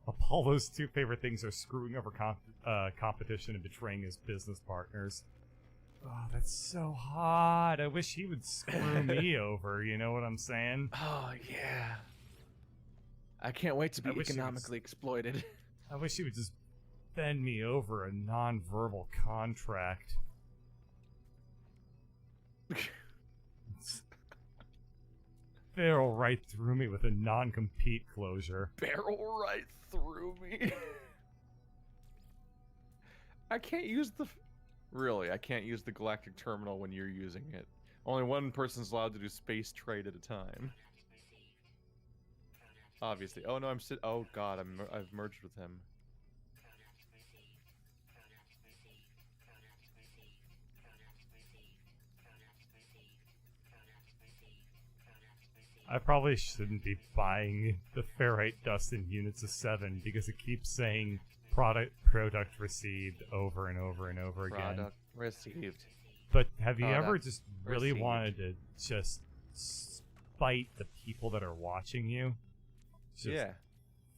Apollo's two favorite things are screwing over competition and betraying his business partners. Oh, that's so hot. I wish he would screw me over, you know what I'm saying? Oh, yeah. I can't wait to be I wish he was- economically exploited. I wish he would just bend me over a non-verbal contract. Barrel right through me with a non-compete closure. Barrel right through me. I can't use the... Really, I can't use the galactic terminal when you're using it. Only one person's allowed to do space trade at a time. Obviously. Oh no, oh god, I've merged with him. I probably shouldn't be buying the ferrite dust in units of 7 because it keeps saying product received over and over and over again. Product received. But have you ever Product just really received. wanted to just spite the people that are watching you? Just Yeah.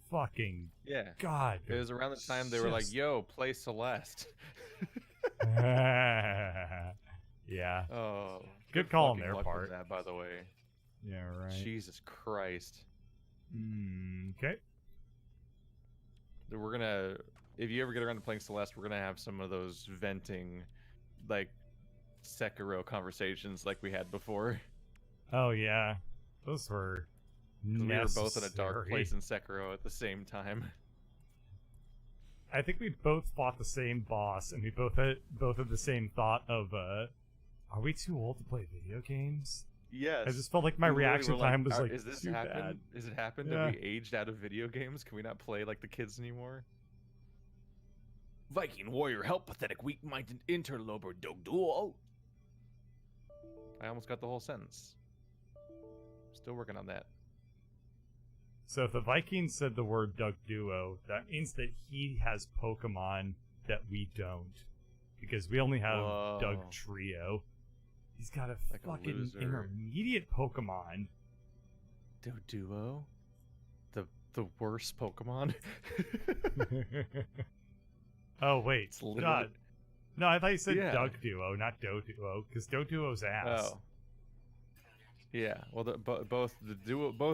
fucking Yeah. God. It was around the time they were like, just- yo, play Celeste. Yeah. Oh. Good call on fucking their luck with part. that, by the way. Yeah, right. Jesus Christ. Okay. We're gonna, if you ever get around to playing Celeste, we're gonna have some of those venting, like, Sekiro conversations like we had before. Oh yeah. Those were 'Cause we were both in a dark necessary. place in Sekiro at the same time. I think we both fought the same boss, and we both had the same thought of, are we too old to play video games? Yes. I just felt like my We literally reaction were time was "Are- like, is this too happened? bad. Is it happened? Yeah. Have we aged out of video games? Can we not play like the kids anymore? Viking warrior, help pathetic, weak-minded interloper, dog duo. I almost got the whole sentence. Still working on that. So if the Vikings said the word Doug Duo, that means that he has Pokemon that we don't. Because we only have Whoa. Doug Trio. He's got a Like a fucking loser. intermediate Pokemon. Doduo? The worst Pokemon? Oh, wait. It's literally- God. No, I thought you said Yeah. Doug Duo, not Doduo, because Doduo's ass. Oh. Yeah, well, both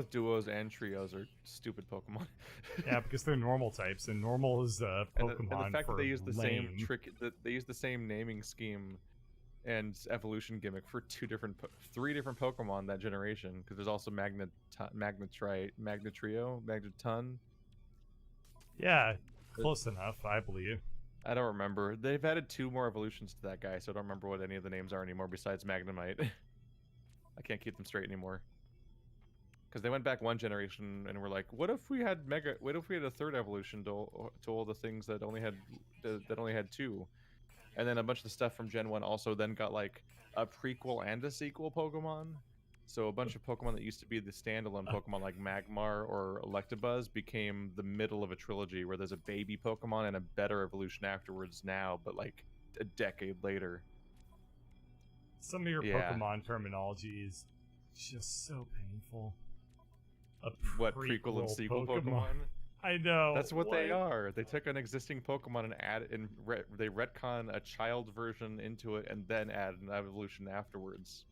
duos and trios are stupid Pokemon. Yeah, because they're normal types, and normal is and Pokemon the fact for that they use the lame. same trick, that they use the same naming scheme and evolution gimmick for three different Pokemon that generation. Because there's also Magnetrio, Magneton. Yeah, close enough, I believe. I don't remember. They've added 2 more evolutions to that guy, so I don't remember what any of the names are anymore besides Magnemite. I can't keep them straight anymore. Because they went back one generation and were like, what if we had a third evolution to all the things that only had 2? And then a bunch of the stuff from Gen 1 also then got like a prequel and a sequel Pokemon. So a bunch of Pokemon that used to be the standalone Pokemon like Magmar or Electabuzz became the middle of a trilogy where there's a baby Pokemon and a better evolution afterwards now, but like a decade later. Some of your Yeah. Pokemon terminology is just so painful. A What, prequel and sequel Pokemon? I know. That's what they what? are. They took an existing Pokemon and they retcon a child version into it and then add an evolution afterwards.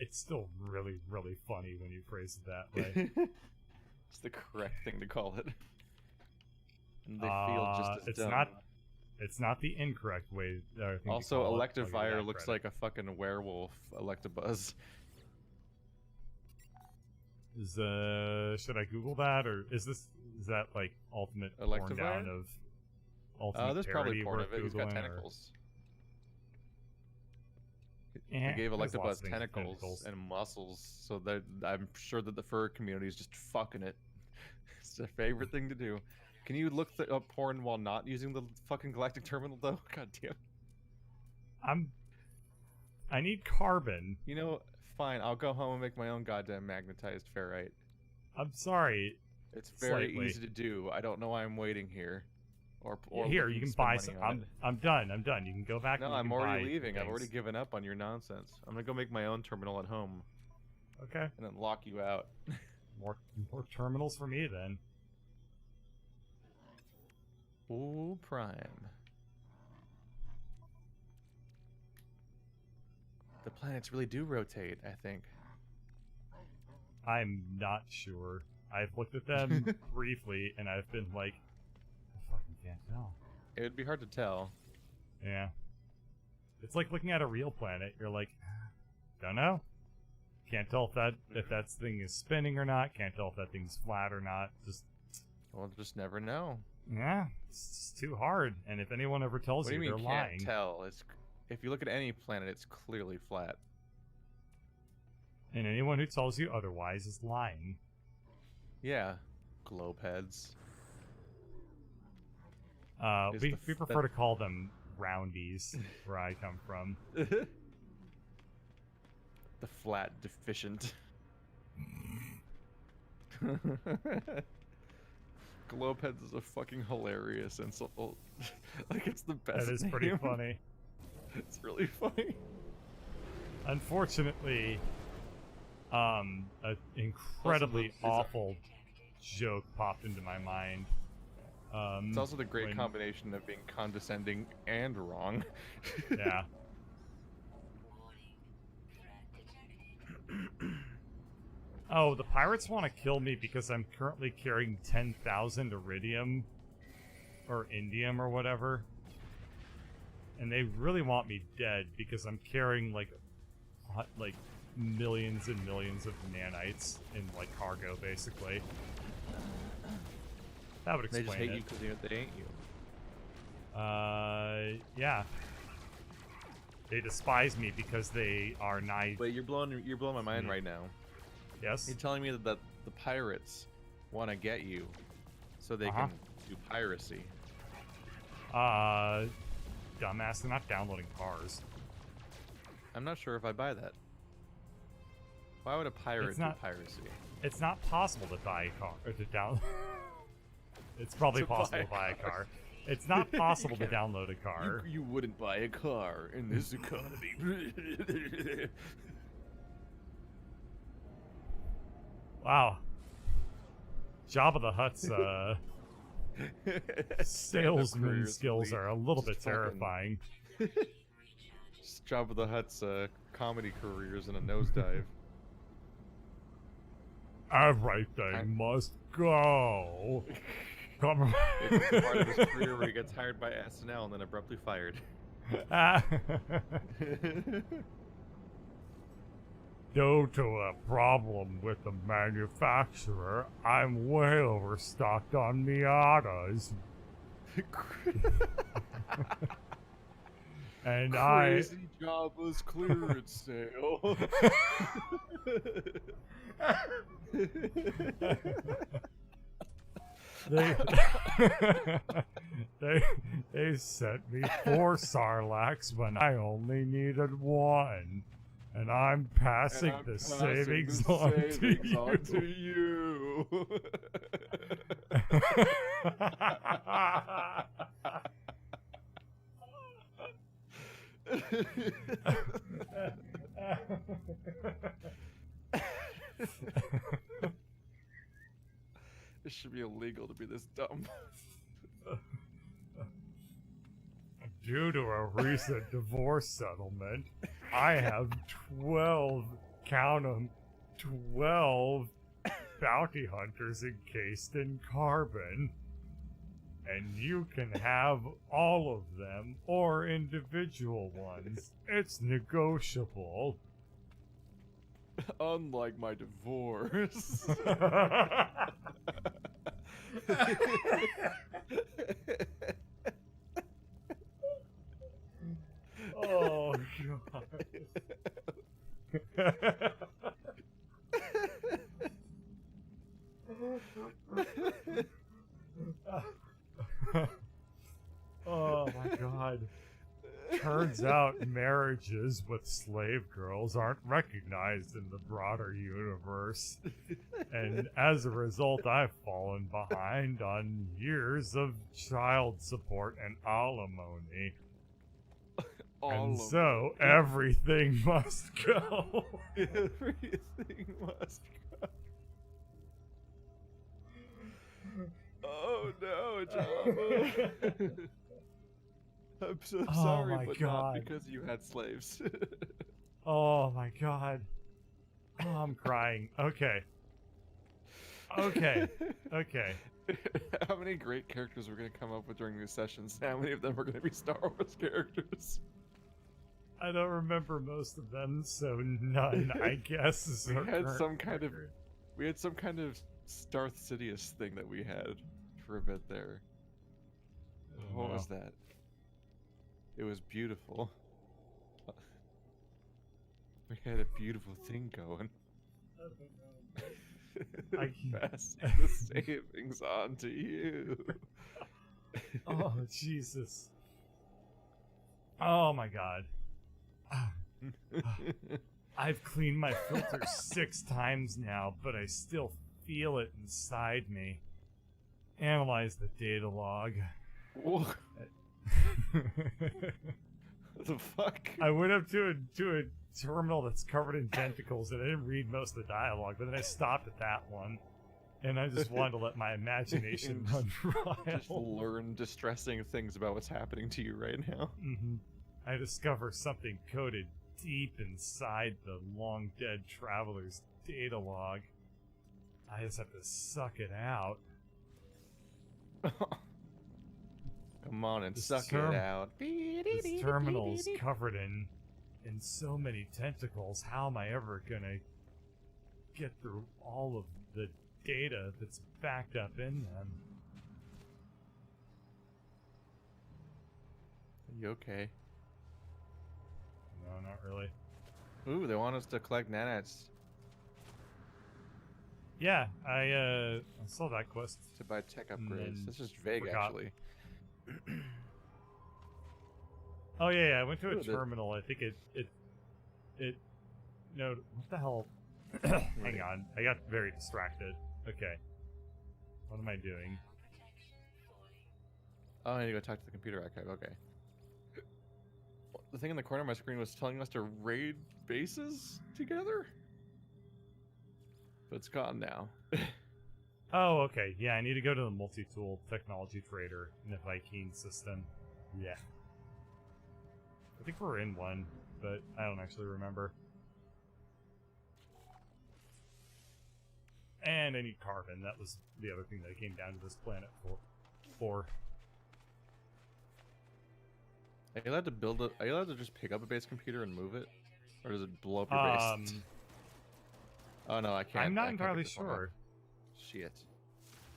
It's still really, really funny when you phrase it that way. It's the correct thing to call it. And they feel just as it's dumb. It's not the incorrect way. Also, Electivire looks like a fucking werewolf. Electabuzz. Should I Google that, or is that like ultimate porn Electivire? down of ultimate There's probably parody porn worth of it. He's got Googling, or- tentacles. Eh, He gave there's lots of Electabuzz things with tentacles and muscles, so that I'm sure that the fur community is just fucking it. It's their favorite thing to do. Can you look up porn while not using the fucking galactic terminal, though? God damn. I need carbon. You know, fine. I'll go home and make my own goddamn magnetized ferrite. I'm sorry. It's very Slightly. easy to do. I don't know why I'm waiting here. Or Here, looking you to can spend buy money some. on it. I'm done. I'm done. You can go back. No, and you I'm can already buy leaving. I've already things. given up on your nonsense. I'm gonna go make my own terminal at home Okay. and then lock you out. More terminals for me then. Ooh, Prime. The planets really do rotate, I think. I'm not sure. I've looked at them briefly, and I've been like, I fucking can't tell. It would be hard to tell. Yeah. It's like looking at a real planet. You're like, don't know. Can't tell if that thing is spinning or not. Can't tell if that thing's flat or not. We'll just never know. Yeah, it's just too hard. And if anyone ever tells What do you mean they're can't lying. tell? If you look at any planet, it's clearly flat. And anyone who tells you otherwise is lying. Yeah, globe heads. We prefer to call them roundies where I come from. The flat deficient. Globeheads is a fucking hilarious insult. Like, it's the best. That is pretty name. funny. It's really funny. Unfortunately, an incredibly awful joke popped into my mind. It's also the great when- combination of being condescending and wrong. Yeah. Oh, the pirates want to kill me because I'm currently carrying 10,000 iridium or indium or whatever. And they really want me dead because I'm carrying like millions and millions of nanites in like cargo, basically. That would They explain just hate it. you because they ain't you. Yeah. They despise me because they are nice. Wait, you're blowing my mind right now. Yes. You're telling me that the pirates want to get you, so they Uh-huh. can do piracy. Dumbass, they're not downloading cars. I'm not sure if I buy that. Why would a pirate It's not- do piracy? It's not possible to buy a car or to down. It's probably To buy possible a to buy a car. car. It's not possible to can't- download a car. You wouldn't buy a car in this economy. Wow. Jabba the Hutt's salesman Careers skills elite. are a little Just bit fucking- terrifying. Just Jabba the Hutt's comedy careers in a nosedive. Everything must go. Come It's the part of his career where he gets hired by SNL and then abruptly fired. Due to a problem with the manufacturer, I'm way overstocked on Miatas. And Crazy Jabba's clearance sale. they they sent me 4 Sarlaccs when I only needed 1. And I'm passing And I'm the passing savings the on savings to on to you. you. It should be illegal to be this dumb. Due to a recent divorce settlement, I have 12, count 'em, 12 bounty hunters encased in carbon. And you can have all of them or individual ones. It's negotiable. Unlike my divorce. Oh, God. Oh, my God. Turns out marriages with slave girls aren't recognized in the broader universe. And as a result, I've fallen behind on years of child support and alimony. And so everything must go. Everything must go. Oh no, Java. I'm so sorry, my but God. not because you had slaves. Oh my god. Oh, I'm crying. Okay. Okay. Okay. How many great characters we're going to come up with during these sessions? How many of them are going to be Star Wars characters? I don't remember most of them, so none, I guess. Is We our had current some kind record. We had some kind of Darth Sidious thing that we had for a bit there. What was that? It was beautiful. We had a beautiful thing going. I can't. Passing the savings on to you. Oh, Jesus. Oh my god. I've cleaned my filter 6 times now, but I still feel it inside me. Analyze the data log. What the fuck? I went up to a terminal that's covered in tentacles, and I didn't read most of the dialogue, but then I stopped at that one, and I just wanted to let my imagination run Just wild. learn distressing things about what's happening to you right now. I discover something coded deep inside the long dead traveler's data log. I just have to suck it out. Come on and This suck term- it out. This terminal's covered in so many tentacles. How am I ever gonna get through all of the data that's backed up in them? Are you okay? No, not really. Ooh, they want us to collect nanites Yeah, I saw that quest. to buy tech And upgrades. then That's just vague, forgot. actually. Oh yeah, I went to a Ooh, the- terminal. I think it. No, what the hell? Hang on, I got very distracted. Okay, what am I doing? Oh, I need to go talk to the computer archive. Okay. The thing in the corner of my screen was telling us to raid bases together? But it's gone now. Oh, okay. Yeah, I need to go to the multi-tool technology trader in the Viking system. Yeah. I think we're in one, but I don't actually remember. And I need carbon. That was the other thing that I came down to this planet for. Are you allowed to build a? Are you allowed to just pick up a base computer and move it, or does it blow up your base? Oh no, I can't. I'm not I can't pick entirely this one up. sure. Shit.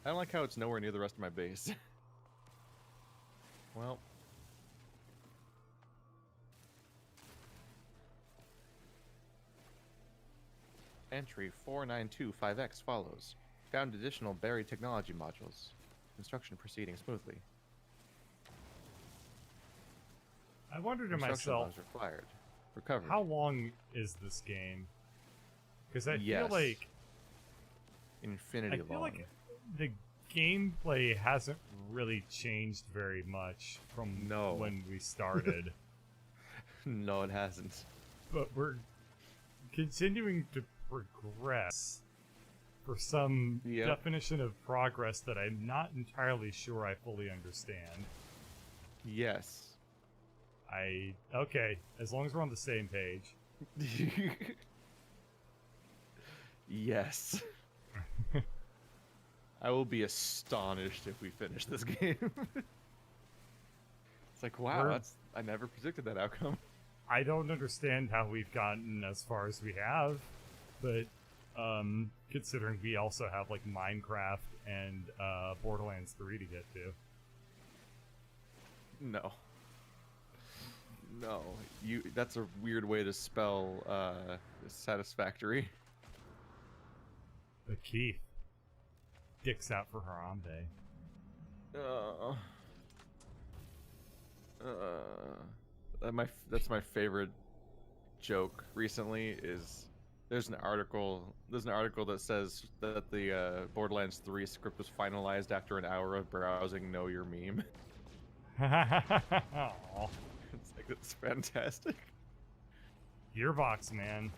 I don't like how it's nowhere near the rest of my base. Well. Entry 4925X follows. Found additional buried technology modules. Construction proceeding smoothly. I wonder to Construction myself, logs required. Recovered. how long is this game? Because I Yes. feel like Infinity long. like the gameplay hasn't really changed very much from No. when we started. No, it hasn't. But we're continuing to progress for some Yep. definition of progress that I'm not entirely sure I fully understand. Yes. Okay, as long as we're on the same page. Yes. I will be astonished if we finish this game. It's like, wow, I never predicted that outcome. I don't understand how we've gotten as far as we have, but considering we also have like Minecraft and Borderlands 3 to get to. No. No. That's a weird way to spell satisfactory. But Keith, dicks out for Harambe. That's my favorite joke recently. Is there's an article that says that the Borderlands 3 script was finalized after an hour of browsing Know Your Meme. Aw. It's like it's fantastic. Gearbox, man.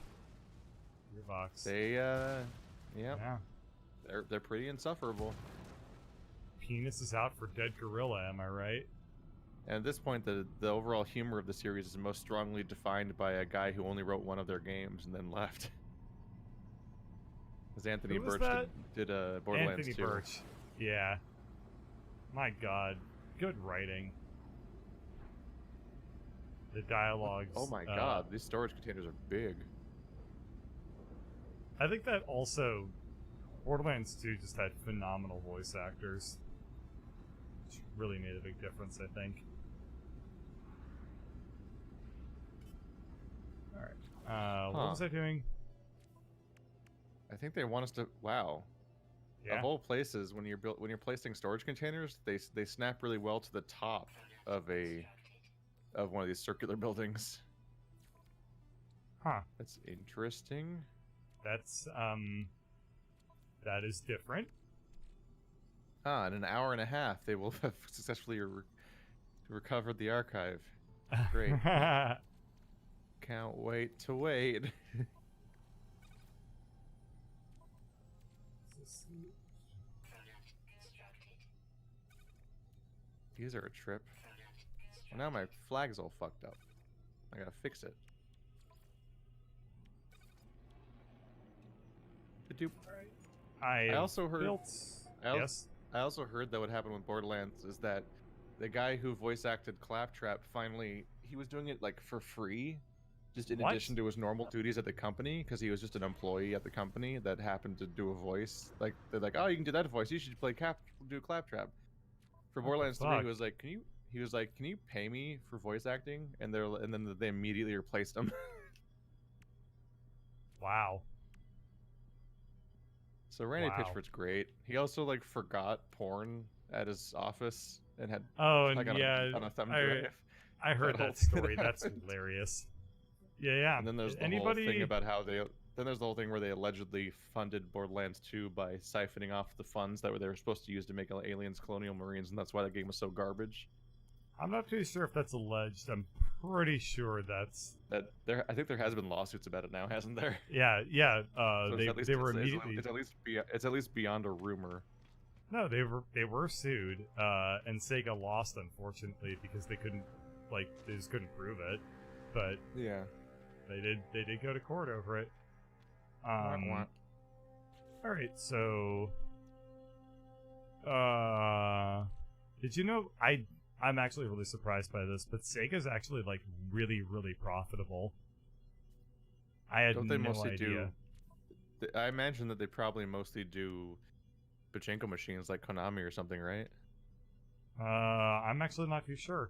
Gearbox. They Yeah. they're pretty insufferable. Penis is out for dead gorilla, am I right? And at this point, the overall humor of the series is most strongly defined by a guy who only wrote one of their games and then left. Because Anthony Who was Birch that? did Borderlands Anthony 2. Birch. Yeah. My god. Good writing. The dialogues. Oh my god, these storage containers are big. I think that also Borderlands 2 just had phenomenal voice actors. Which really made a big difference, I think. Alright. What was I doing? I think they want us to. Wow. Yeah. Of all places, when you're placing storage containers, they snap really well to the top of one of these circular buildings. Huh. That's interesting. That's that is different. In an hour and a half, they will have successfully recovered the archive. Great. Can't wait to wait. These are a trip. Well, now my flag's all fucked up. I gotta fix it. I also heard. Yes. I also heard that what happened with Borderlands is that the guy who voice acted Claptrap finally he was doing it like for free, just in addition to his normal duties at the company, because he was just an employee at the company that happened to do a voice. Like they're like, oh, you can do that voice. You should do Claptrap. For Borderlands 3, he was like, can you pay me for voice acting? And then they immediately replaced him. Wow. So Randy Pitchford's great. He also like forgot porn at his office and had on a thumb drive. I heard that story. That's hilarious. Yeah. And then there's the whole thing about how there's the whole thing where they allegedly funded Borderlands 2 by siphoning off the funds that they were supposed to use to make Aliens Colonial Marines, and that's why that game was so garbage. I'm not too sure if that's alleged. I'm pretty sure that's I think there has been lawsuits about it now, hasn't there? Yeah. So they were immediately. It's at least beyond a rumor. No, they were sued, and Sega lost, unfortunately, because they just couldn't prove it. But yeah, they did go to court over it. All right, so did you know I'm actually really surprised by this, but Sega's actually like really, really profitable. I had no idea. I imagine that they probably mostly do pachinko machines like Konami or something, right? I'm actually not too sure,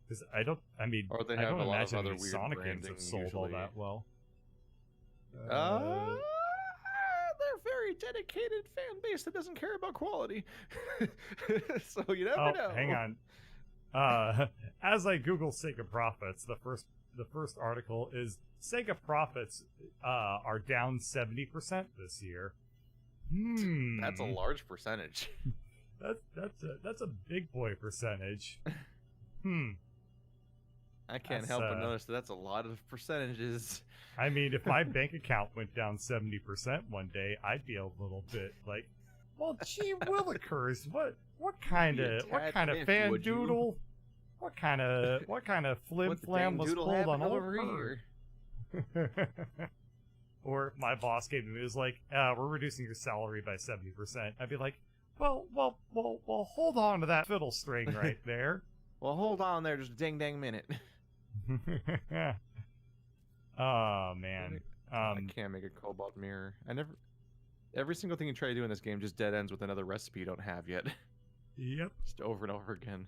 because I don't imagine any Sonic games have sold all that well. They're very dedicated fan base that doesn't care about quality. So you never know. Hang on. As I Google Sega profits, the first article is Sega profits are down 70% this year. That's a large percentage. That's a big boy percentage. I can't help but notice that's a lot of percentages. I mean, if my bank account went down 70% one day, I'd be a little bit like, well, gee willikers, what kind of fan doodle? What kind of flim flam was pulled on over here? Or if my boss came to me and was like, we're reducing your salary by 70%. I'd be like, well, hold on to that fiddle string right there. Well, hold on there just a dang minute. Oh man. I can't make a cobalt mirror. Every single thing you try to do in this game just dead ends with another recipe you don't have yet. Yep. Just over and over again.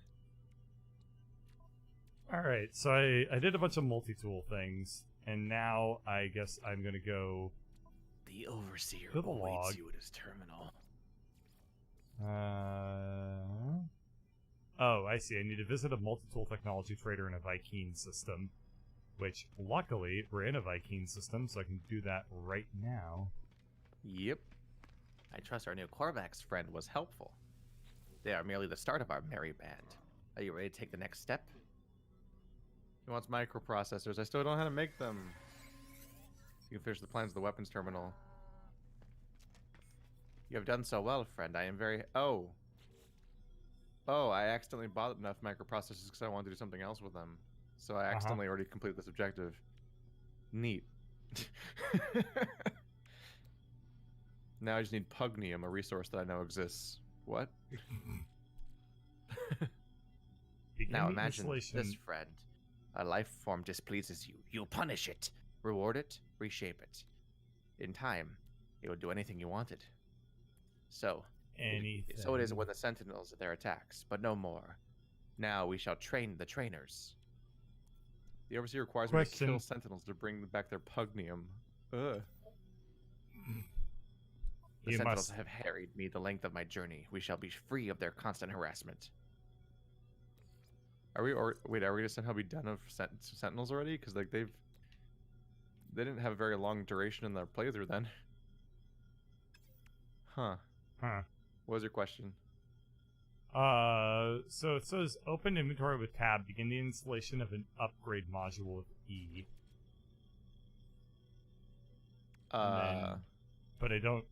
Alright, so I did a bunch of multi-tool things, and now I guess I'm gonna go the Overseer to the log. Awaits you at his terminal. Oh, I see. I need to visit a multi-tool technology trader in a Vy'keen system. Which, luckily, we're in a Vy'keen system, so I can do that right now. Yep. I trust our new Korvax friend was helpful. They are merely the start of our merry band. Are you ready to take the next step? He wants microprocessors. I still don't know how to make them. You can finish the plans of the weapons terminal. You have done so well, friend. I am very... Oh, I accidentally bought enough microprocessors because I wanted to do something else with them. So I accidentally already completed this objective. Neat. Now I just need Pugnium, a resource that I know exists. What? Now imagine this, friend. A life form displeases you. You punish it. Reward it. Reshape it. In time, it will do anything you wanted. So it is when the Sentinels at their attacks, but no more. Now we shall train the trainers. The Overseer requires me to kill Sentinels to bring back their Pugnium. Ugh. The Sentinels have harried me the length of my journey. We shall be free of their constant harassment. Are we gonna somehow be done of Sentinels already? Because like they didn't have a very long duration in their playthrough then. Huh. What was your question? So it says open inventory with tab, begin the installation of an upgrade module with E. But I don't.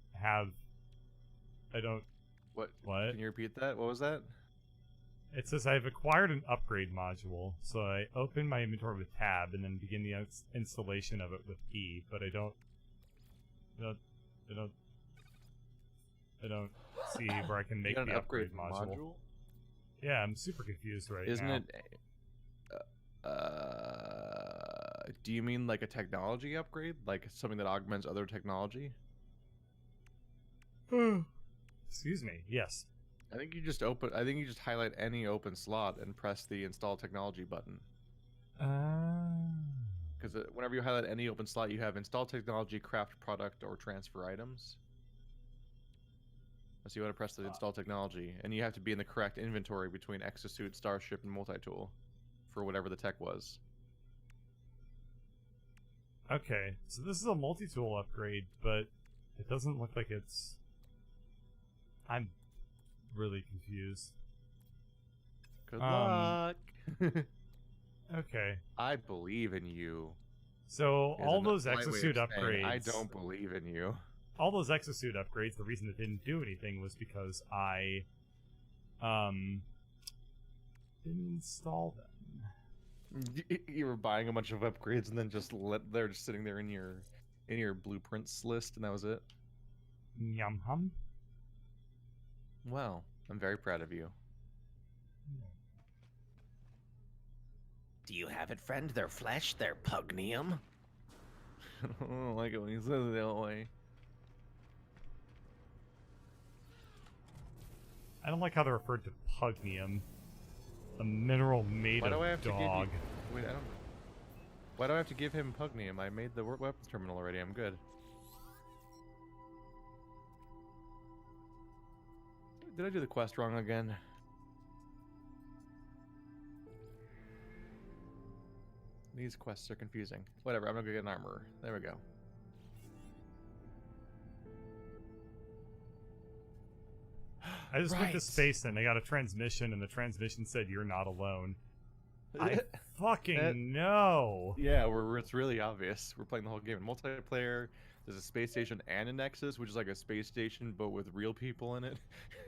What? What? Can you repeat that? What was that? It says I've acquired an upgrade module, so I open my inventory with tab and then begin the installation of it with E. But I don't see where I can make the upgrade module. Yeah, I'm super confused right now. Isn't it? Do you mean like a technology upgrade, like something that augments other technology? Excuse me. Yes. I think you just highlight any open slot and press the install technology button. Because whenever you highlight any open slot, you have install technology, craft product, or transfer items. So you want to press the install technology, and you have to be in the correct inventory between Exosuit, Starship, and Multi-Tool for whatever the tech was. Okay, so this is a multi-tool upgrade, but it doesn't look like it's... I'm really confused. Good luck! Okay. I believe in you. So all those Exosuit upgrades... I don't believe in you. All those Exosuit upgrades, the reason it didn't do anything was because I didn't install them. You were buying a bunch of upgrades and then they're just sitting there in your blueprints list, and that was it. Yum hum. Well, I'm very proud of you. Do you have it, friend? Their flesh, their Pugnium? I don't like it when he says it that way. I don't like how they're referred to Pugnium. A mineral made of dog. Why do I have to give him Pugnium? I made the weapons terminal already. I'm good. Did I do the quest wrong again? These quests are confusing. Whatever, I'm gonna go get an armorer. There we go. I just went to space and I got a transmission, and the transmission said, "You're not alone." I fucking know. Yeah, it's really obvious. We're playing the whole game in multiplayer. There's a space station and a Nexus, which is like a space station but with real people in it.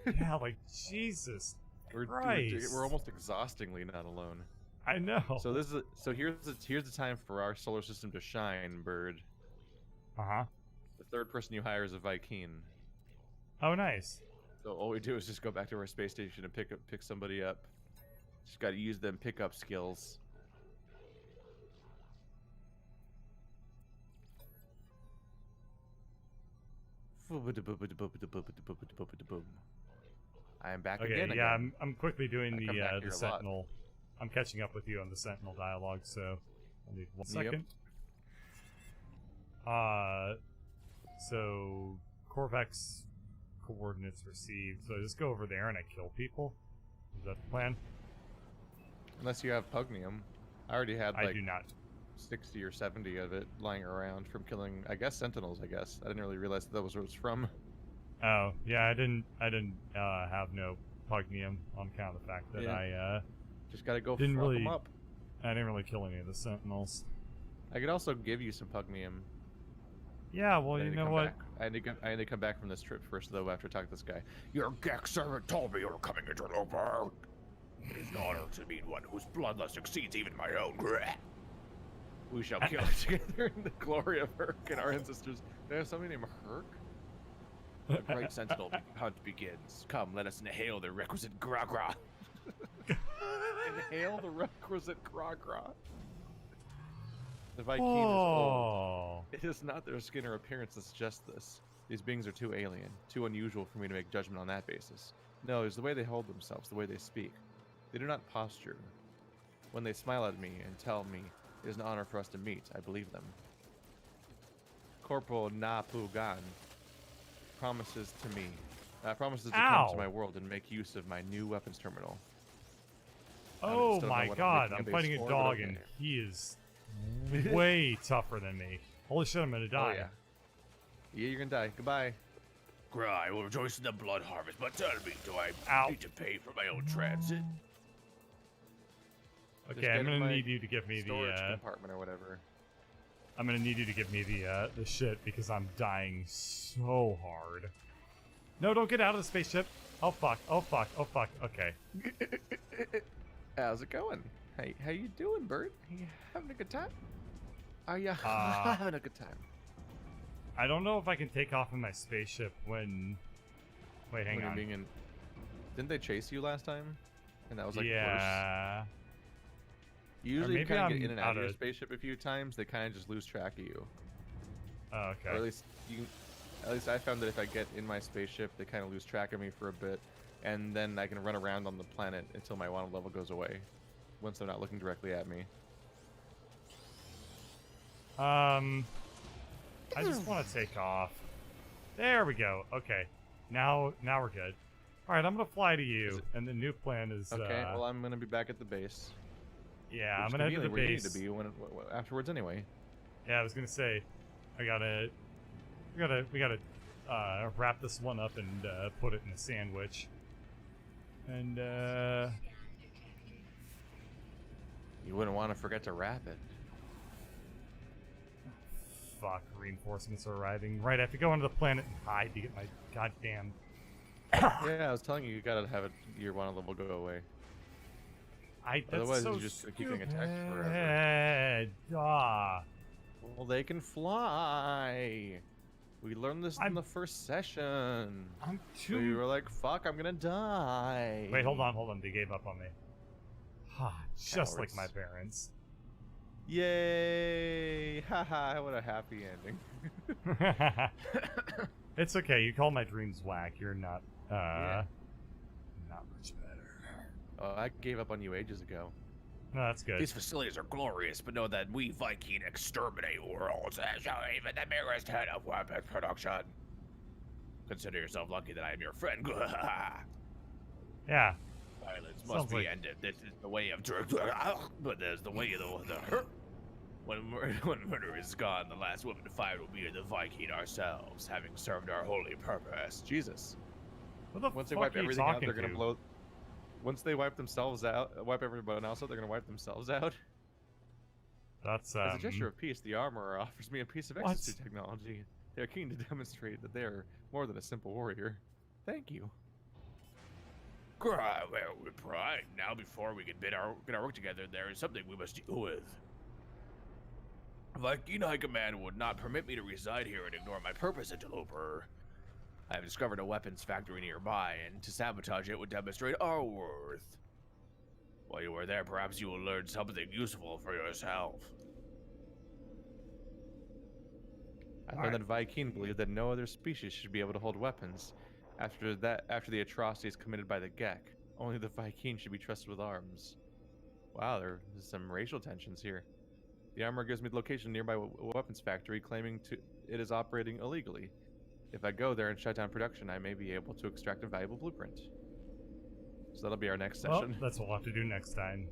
Yeah, like Jesus Christ. We're almost exhaustingly not alone. I know. So here's the time for our solar system to shine, Bird. Uh-huh. The third person you hire is a Vy'keen. Oh, nice. So all we do is just go back to our space station and pick somebody up. Just got to use them pickup skills. I am back again. Okay, yeah, I'm quickly doing the Sentinel. I'm catching up with you on the Sentinel dialogue, so I'll need 1 second. So Korvax coordinates received. So I just go over there and I kill people. Is that the plan? Unless you have pugnium. I already had I like do not. 60 or 70 of it lying around from killing, I guess, sentinels. I guess I didn't really realize that was where it was from. Oh, yeah, I didn't have no pugnium on account of the fact that Yeah. I Just gotta go Didn't fuck really- them up. I didn't really kill any of the sentinels. I could also give you some pugnium. Yeah, well, but I you need to know come what? back. I need to come back from this trip first, though. After talking to this guy. Your Gek servant told me you were coming into Loper. It is an honor to meet one whose bloodlust exceeds even my own. We shall kill together in the glory of Herc and our ancestors. They have somebody named Herc. The great sentinel hunt begins. Come, let us inhale the requisite gra-gra. Inhale the requisite gra-gra. The Viking is old. Oh, It is not their skin or appearance that suggests this. These beings are too alien, too unusual for me to make judgment on that basis. No, it's the way they hold themselves, the way they speak. They do not posture. When they smile at me and tell me it is an honor for us to meet, I believe them. Corporal Napugan promises to come Ow. to my world and make use of my new weapons terminal. oh still know my what I'm God! making I'm a base fighting a for, but dog, okay. and he is way tougher than me. Holy shit! I'm gonna Oh die. yeah. Yeah, you're gonna die. Goodbye. Gra, I will rejoice in the blood harvest, but tell me, do I Ow. need to pay for my own transit? Just Okay, get I'm in gonna my need you to give me Storage the. compartment or whatever. I'm gonna need you to give me the shit because I'm dying so hard. No, don't get out of the spaceship. Oh fuck! Oh fuck! Oh fuck! Okay. How's it going? Hey, how you doing, Bert? You having a good time? Are you Uh, having a good time? I don't know if I can take off in my spaceship when. Wait, hang When you're on. being in... Didn't they chase you last time? And that was like worse. yeah. Usually you maybe kind of I'm get in and out of out your of- spaceship a few times. They kind of just lose track of you. Oh, Or okay. at least you. At least I found that if I get in my spaceship, they kind of lose track of me for a bit, and then I can run around on the planet until my wanted level goes away, once they're not looking directly at me. I just want to take off. There we go. Okay. Now we're good. All right, I'm gonna fly to you, and the new plan is. Okay, well I'm gonna be back at the base. Yeah, I'm Which gonna head to the conveniently where you need base. to be when afterwards anyway. Yeah, I was gonna say, we gotta wrap this one up and put it in a sandwich. And You wouldn't want to forget to wrap it. fuck, reinforcements are arriving. Right, I have to go onto the planet and hide to get my goddamn. Yeah, I was telling you, you gotta have your wanted level go away. That's Otherwise, so you just keep getting attacked forever. stupid. Ah. Well, they can fly. We learned this in the first session. I'm We too. were like, "Fuck, I'm gonna die." Wait, hold on. They gave up on me. Ah, just like Cowards. my parents. Yay! Haha! What a happy ending. It's okay. You call my dreams whack. You're not. Yeah. Not much better. Oh, I gave up on you ages ago. No, that's good. These facilities are glorious, but know that we Viking exterminate worlds and show even the merest head of weapons production. Consider yourself lucky that I am your friend. Yeah. Violence Sounds must be like- ended. This is the way of but there's the way of the hurt. When murder is gone, the last weapon to fight will be the Viking ourselves, having served our holy purpose. Jesus. What the Once they fuck wipe are you everything out, talking they're gonna to? blow. Once they wipe themselves out, wipe everyone else out, they're gonna wipe themselves out. That's As a gesture of peace, the armorer offers me a piece of What? exosuit technology. They are keen to demonstrate that they are more than a simple warrior. Thank you. Cry, well, with pride. Now, before we can get our work together, there is something we must deal with. Viking High Command would not permit me to reside here and ignore my purpose, Interloper. I have discovered a weapons factory nearby, and to sabotage it would demonstrate our worth. While you are there, perhaps you will learn something useful for yourself. I learned that Viking believed that no other species should be able to hold weapons. After the atrocities committed by the Gek, only the Viking should be trusted with arms. Wow, there's some racial tensions here. The armor gives me the location nearby weapons factory, claiming it is operating illegally. If I go there and shut down production, I may be able to extract a valuable blueprint. So that'll be our next Well, session. that's what we'll have to do next time.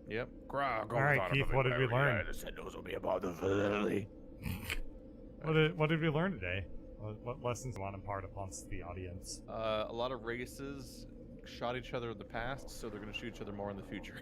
Yep. All right, Keith, what did we learn? The Sentinels will be about the facility. What did we learn today? What lessons do you want to impart upon the audience? A lot of races shot each other in the past, so they're going to shoot each other more in the future.